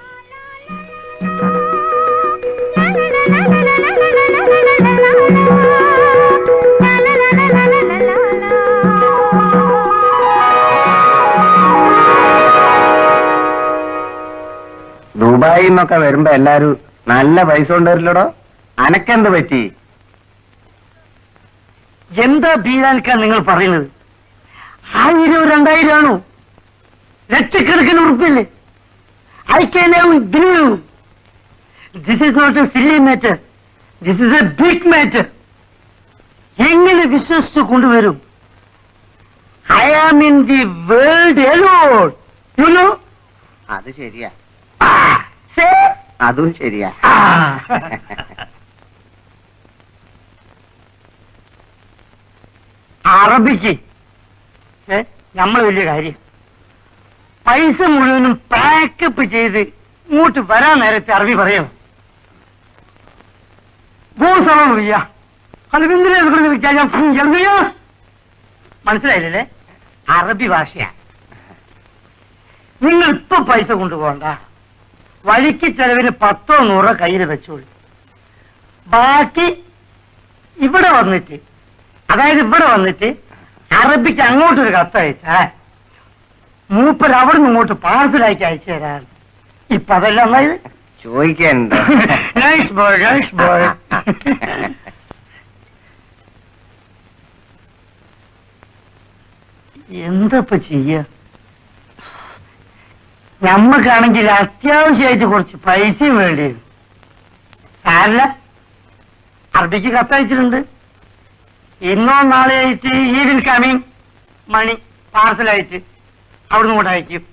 ദുബായിൽ നിന്നൊക്കെ വരുമ്പോ എല്ലാരും നല്ല പൈസ കൊണ്ടുവരില്ലടോ. അനക്കെന്ത് പറ്റി? എന്താ ബീരാനിക്കാൻ നിങ്ങൾ പറയുന്നത്? 1000-2000 ആണോ? ലക്ഷക്കണക്കിന് ഉറുപ്പില്ലേ? I can have believe. This is not a silly matter. This is a big matter. എങ്ങനെ വിശ്വസിച്ചു കൊണ്ടുവരും? I am in the world alone. You know? അത് ശരിയാ. Say? അതും ശരിയാ. അറബിക്ക് നമ്മൾ വലിയ കാര്യം. പൈസ മുഴുവനും പാക്കപ്പ് ചെയ്ത് ഇങ്ങോട്ട് വരാൻ നേരത്തെ അറബി പറയണം. ഭൂസമം വയ്യ. അത് എന്തിനാ മനസ്സിലായില്ലേ? അറബി ഭാഷയാ. നിങ്ങൾ ഇപ്പൊ പൈസ കൊണ്ടുപോകണ്ട. വഴിക്ക് ചെലവിന് 10 or 100 കയ്യിൽ വെച്ചോളൂ. ബാക്കി ഇവിടെ വന്നിട്ട്, അതായത് ഇവിടെ വന്നിട്ട് അറബിക്ക് അങ്ങോട്ടൊരു കത്തയച്ചാ മൂപ്പര് അവിടെ നിന്ന് ഇങ്ങോട്ട് പാഴ്സലാക്കി അയച്ചു തരാൻ. ഇപ്പൊ അതല്ല നന്നായത്. ചോദിക്കണ്ട. Nice boy, nice boy. എന്തപ്പ ചെയ്യ? നമ്മക്കാണെങ്കിൽ അത്യാവശ്യമായിട്ട് കുറച്ച് പൈസയും വേണ്ടി വരും. അല്ല, അറബിക്ക് കത്തയച്ചിട്ടുണ്ട്. ഇന്നോ നാളെയായിട്ട് ഈ വിൽ കമ്മിങ് മണി പാർസലായിട്ട് അവിടുന്ന് കൂടെ അയക്കും.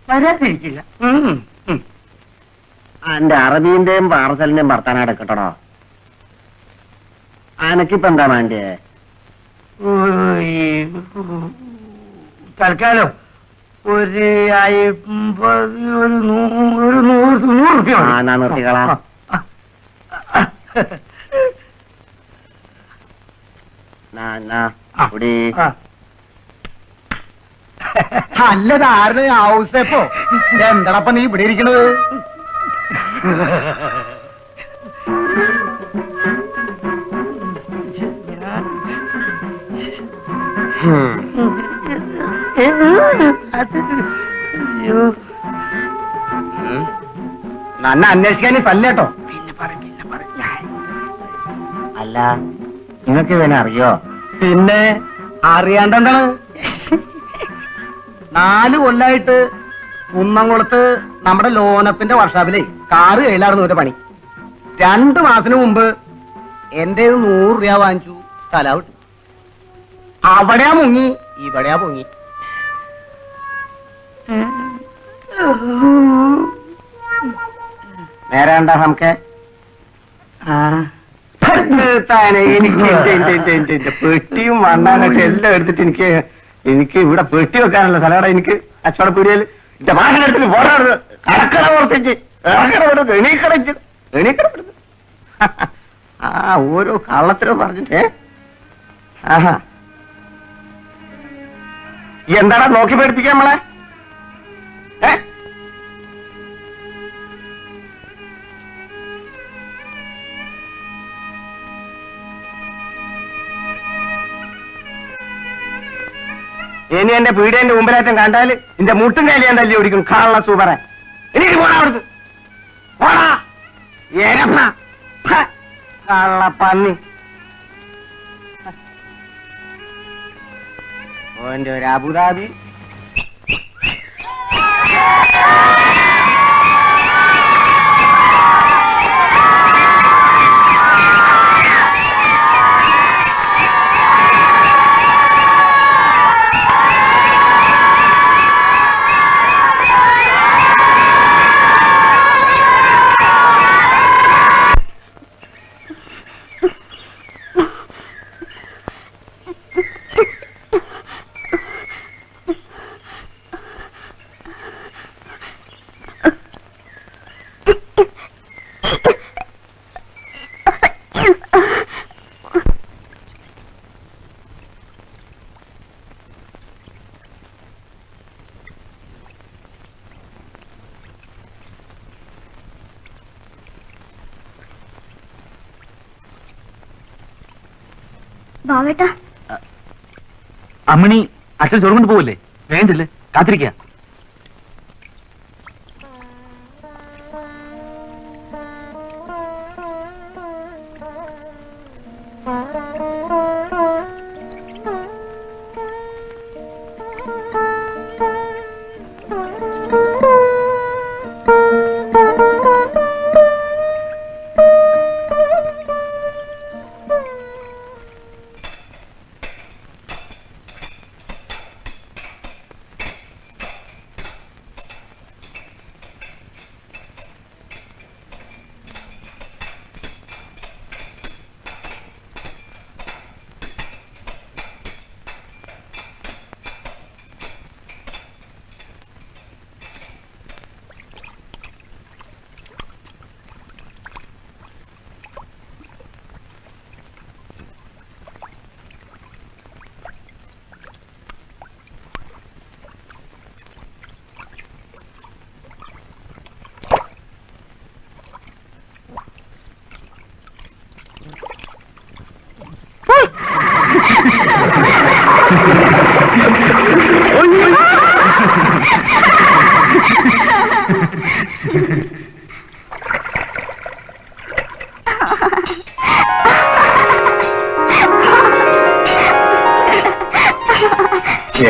വരാതിരിക്കില്ല. എന്റെ അറബീന്റെയും പാർസലിന്റെയും വർത്താനം കിട്ടണോ? അനക്കിപ്പോ എന്താ വേണ്ടേ? തൽക്കാലം ഒരു 100 റുപ്യ. നിർത്തികളാ. അല്ലത് ആരുടെ ഹൗസേപ്പോ? എന്താണപ്പ നീ ഇവിടെ ഇരിക്കണത്? നന്നെ അന്വേഷിക്കാൻ പല്ലേട്ടോ. അല്ല, നിങ്ങൾക്ക് ഇവനെ അറിയോ? പിന്നെ അറിയാണ്ടെന്താണ്? 4 കൊല്ലായിട്ട് കുന്നംകുളത്ത് നമ്മുടെ ലോനപ്പിന്റെ വർഷാപ്പിലെ കാറ് കയ്യിലായിരുന്നു ഒരു പണി. 2 മാസത്തിന് മുമ്പ് എന്റെ 100 രൂപ വാങ്ങിച്ചു സ്ഥലം വിട്ടു. അവിടെയാ മുങ്ങി, ഇവിടെയാ പൊങ്ങി. നേരാണ്ട നമുക്ക് എനിക്ക് എന്റെ പെട്ടിയും മണ്ണാനൊക്കെ എല്ലാം എടുത്തിട്ട് എനിക്ക് ഇവിടെ പെട്ടി വെക്കാനുള്ള സ്ഥലമാണ്. എനിക്ക് കച്ചവട പീടിയയിൽ എന്റെ വാഹനത്തിൽ പോരാടുന്നത് കടക്കട പുറത്തേക്ക് എണീക്കടച്ച് എണീക്കടപ്പെടുന്നു. ആ ഓരോ കള്ളത്തിനും പറഞ്ഞിട്ടേ. ആഹാ, എന്താടാ നോക്കി പേടിപ്പിക്കാൻ നമ്മളെ? ഇനി എന്റെ പീടിയന്റെ മുമ്പിലേറ്റം കണ്ടാല് എന്റെ മുട്ടും കയ്യിൽ ഞാൻ തല്ലി ഓടിക്കും. കള്ള സൂപ്പറെ, എനിക്ക് പോണ അവിടുന്ന് പോടാ. കള്ള പന്നി. ഓന്റെ ഒരു അബുദാബി. ബാവേട്ടാ, അമ്മണി അച്ഛൻ ചോറ് കൊണ്ട് പോവല്ലേ? വേണ്ടില്ലേ, കാത്തിരിക്ക.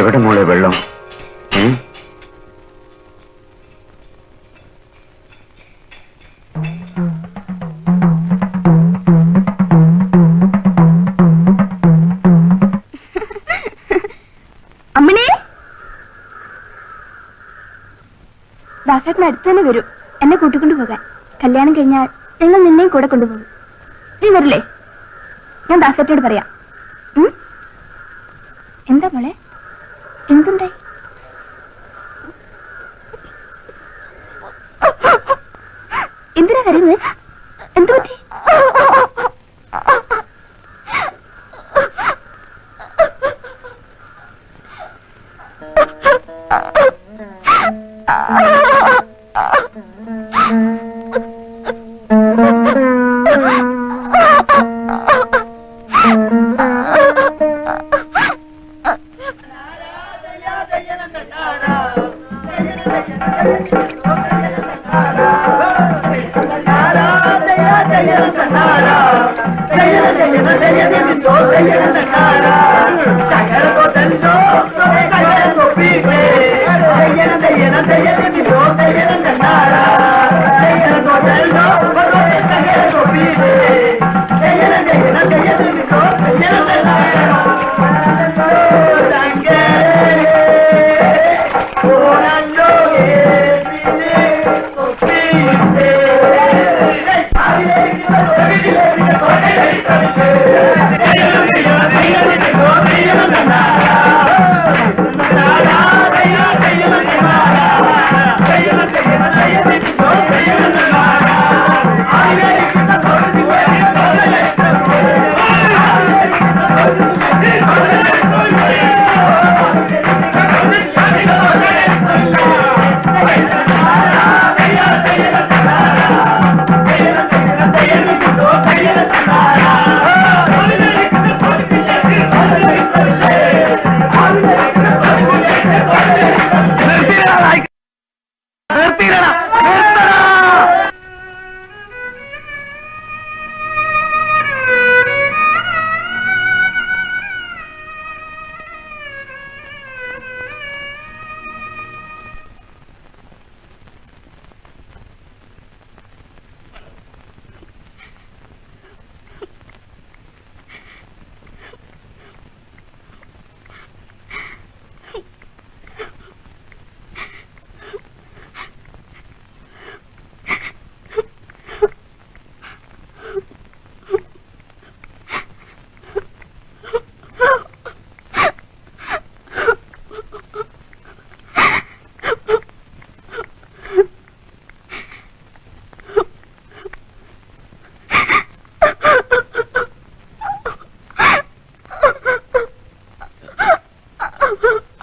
എവിടെ മോളെ വെള്ളം? അമ്മണി, ദാസേട്ടന് അടുത്ത് തന്നെ വരും എന്നെ കൂട്ടിക്കൊണ്ടു പോകാൻ. കല്യാണം കഴിഞ്ഞാൽ ഞങ്ങൾ നിന്നെയും കൂടെ കൊണ്ടുപോകും. നീ വരില്ലേ? ഞാൻ ദാസേട്ടനോട് പറയാം. എന്താ മോളെ, എന്തുണ്ടായി? എന്തിനാ കരയുന്നത്? എന്തു പറ്റി?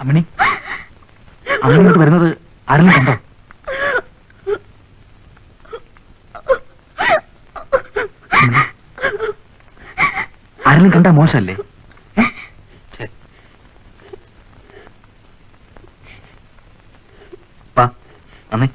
അമ്മണി, അമ്മ വരുന്നത് ആരെങ്കിലും കണ്ടോ? ആരെങ്കിലും കണ്ടാ മോശമല്ലേ? വാ, അമ്മേ.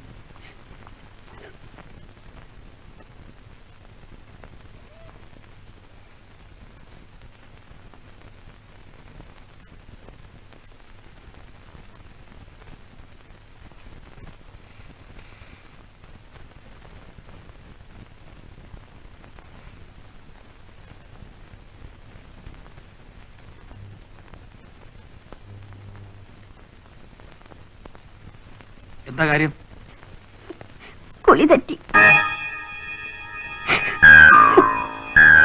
എന്താ കാര്യം? കുളി തെറ്റി.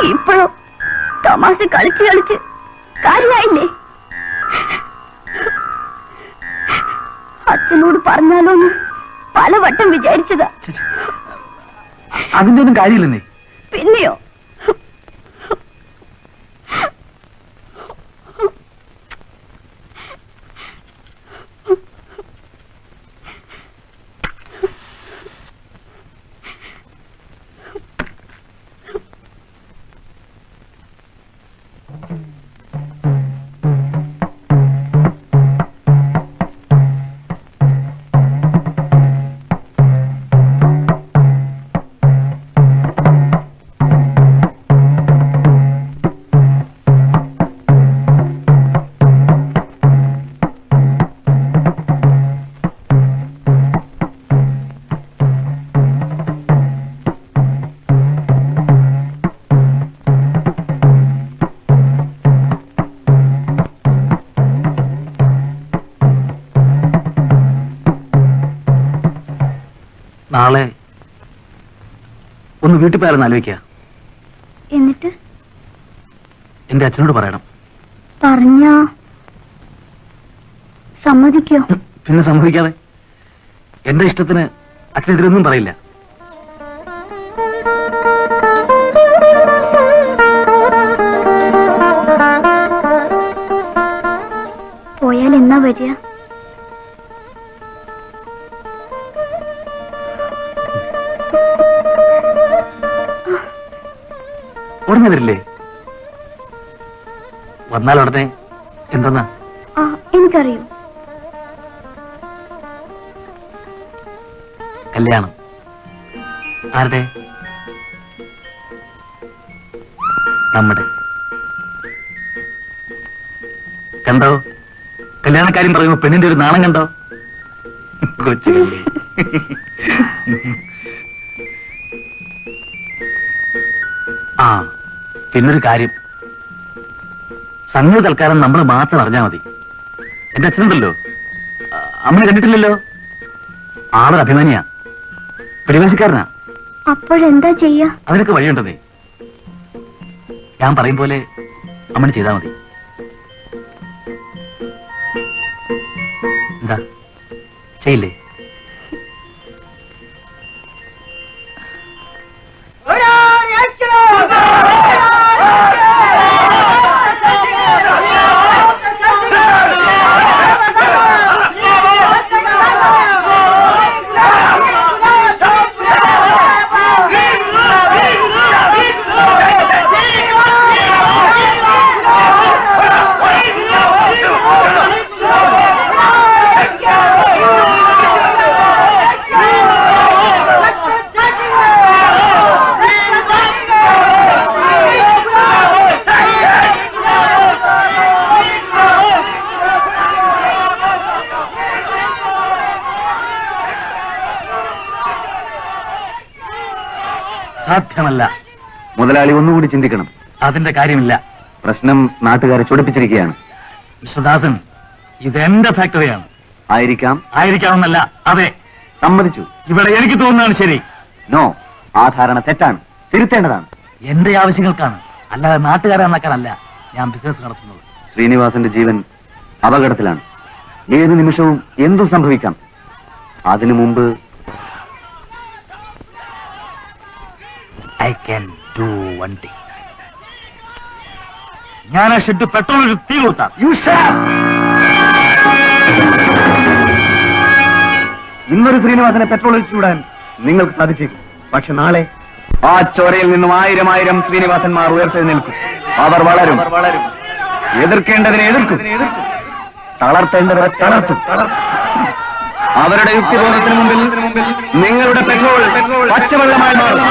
ഇപ്പോഴും തമാശ കളിച്ച് കളിച്ച് കാര്യമായില്ലേ? അച്ഛനോട് പറഞ്ഞാലോന്ന് പലവട്ടം വിചാരിച്ചതാ. അതിന്റെ ഒന്നും കാര്യമില്ലെന്നേ. പിന്നെയോ? നാളെ ഒന്ന് വീട്ടിൽ പോയാലെന്ന് ആലോചിക്കുക. എന്നിട്ട് എന്റെ അച്ഛനോട് പറയണം. പറഞ്ഞാ സമ്മതിക്കോ? പിന്നെ സമ്മതിക്കാതെ. എന്റെ ഇഷ്ടത്തിന് അച്ഛനെതിരൊന്നും പറയില്ല. പോയാൽ എന്നാ വരിക? ഉടനെ വരില്ലേ? വന്നാൽ ഉടനെ എന്തെന്നാ? ആ, എനിക്കറിയൂ. കല്യാണം. ആരുടെ? നമ്മുടെ. കണ്ടോ? കല്യാണക്കാര്യം പറയുമ്പോ പെണ്ണിന്റെ ഒരു നാണം കണ്ടോ? കൊച്ചു. ആ, പിന്നൊരു കാര്യം. സംഗതി തൽക്കാലം നമ്മൾ മാത്രം അറിഞ്ഞാൽ മതി. എന്റെ അച്ഛനുണ്ടല്ലോ, അമ്മനെ കണ്ടിട്ടില്ലല്ലോ. ആളൊരു അഭിമാനിയാ, പിടിവാശിക്കാരനാ. അപ്പോഴെന്താ ചെയ്യാ? അതിനൊക്കെ വഴിയുണ്ടെന്നേ. ഞാൻ പറയും പോലെ അമ്മന് ചെയ്താൽ മതി. എന്താ ചെയ്യില്ലേ? സാധ്യമല്ല. മുതലാളി ഒന്നുകൂടി ചിന്തിക്കണം. അതിന്റെ കാര്യമില്ല. പ്രശ്നം നാട്ടുകാരെ ചൊടിപ്പിച്ചിരിക്കുകയാണ്. മിസ്റ്റർ ദാസൻ, ഇതെന്റെ ഫാക്ടറിയാണ്. ആയിരിക്കാം. ആയിരിക്കാമെന്നല്ല, അതെ, സമ്മതിച്ചു. ഇവിടെ എനിക്ക് തോന്നുന്നതാണ് ശരി. നോ, ആ ധാരണ തെറ്റാണ്, തിരുത്തേണ്ടതാണ്. എന്റെ ആവശ്യങ്ങൾക്കാണ്, അല്ലാതെ നാട്ടുകാരെ നന്നാക്കാനല്ല ഞാൻ ബിസിനസ് നടത്തുന്നത്. ശ്രീനിവാസന്റെ ജീവൻ അപകടത്തിലാണ്. ഏത് നിമിഷവും എന്തും സംഭവിക്കാം. അതിനു മുമ്പ് I can do one thing. ഞാൻ ആ ഷെഡ് പെട്രോൾ തീ കൊടുത്താൽ ഇന്നൊരു ശ്രീനിവാസനെ പെട്രോൾ ഒഴിച്ചു വിടാൻ നിങ്ങൾക്ക് സാധിച്ചേക്കും. പക്ഷെ നാളെ ആ ചോരയിൽ നിന്നും 1000 ശ്രീനിവാസന്മാർ ഉയർത്തെഴുന്നേൽക്കും. അവർ വളരും. എതിർക്കേണ്ടതിനെ എതിർക്കും, തളർത്തേണ്ടവരെ തളർത്തും. അവരുടെ യുക്തിബോധത്തിന് മുമ്പിൽ നിങ്ങളുടെ പെട്രോൾ പച്ചവെള്ളമായി മാറും.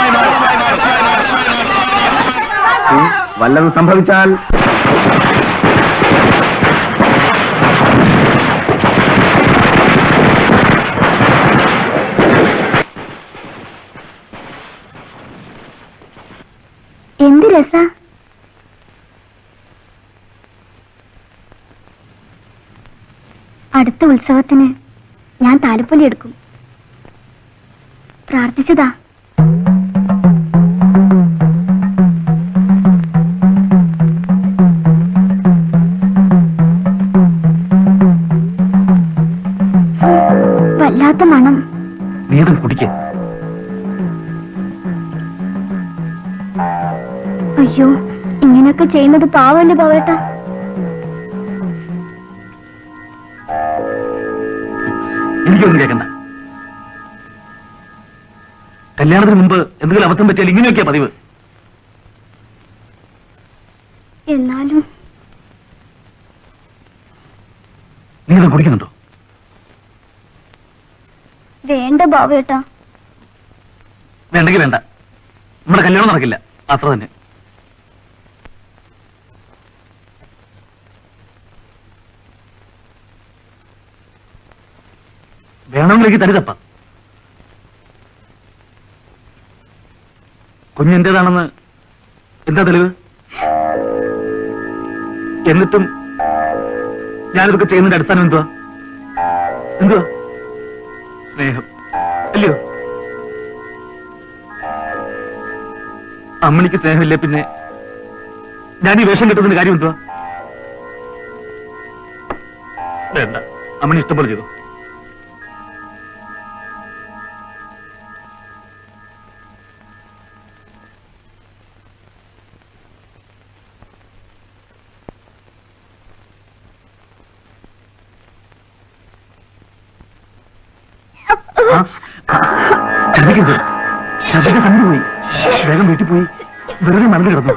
വല്ലതും സംഭവിച്ചാൽ എന്ത് രസ. അടുത്ത ഉത്സവത്തിന് ഞാൻ താലപ്പൊലി എടുക്കും. പ്രാർത്ഥിച്ചതാ. വല്ലാത്ത മണം. നീതും കുടിക്ക. അയ്യോ, ഇങ്ങനെയൊക്കെ ചെയ്യുന്നത് പാവല്ലേ പാവേട്ട. എനിക്കൊന്നും കേൾക്കണ്ട. കല്യാണത്തിന് മുമ്പ് എന്തെങ്കിലും അബദ്ധം പറ്റിയാൽ ഇങ്ങനെയൊക്കെയാ പതിവ്. എന്നാലും നീതും കുടിക്കുന്നുണ്ടോ? വേണ്ട ബാവേട്ട. വേണ്ടെങ്കിൽ വേണ്ട. നമ്മുടെ കല്യാണം നടക്കില്ല, അത്ര തന്നെ. വേണമെങ്കിലേക്ക് തടി തപ്പാം. കുഞ്ഞെന്റേതാണെന്ന് എന്താ തെളിവ്? എന്നിട്ടും ഞാനിതൊക്കെ ചെയ്യുന്നതിന്റെ അടിസ്ഥാനം എന്തുവാ? സ്നേഹം അല്ലയോ? അമ്മണിക്ക് സ്നേഹമില്ലേ പിന്നെ ഞാൻ ഈ വേഷം കെട്ടുന്നതിന് കാര്യം എന്തുവാ? വേണ്ട, അമ്മണി ഇഷ്ടംപോലെ ചെയ്തു. ശ്രദ്ധിക്കരുത്, ശ്രദ്ധിക്കാൻ സമയം പോയി. വേഗം വീട്ടിൽ പോയി വെറുതെ മറന്നു കിടന്നു.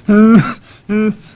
Mm-hmm.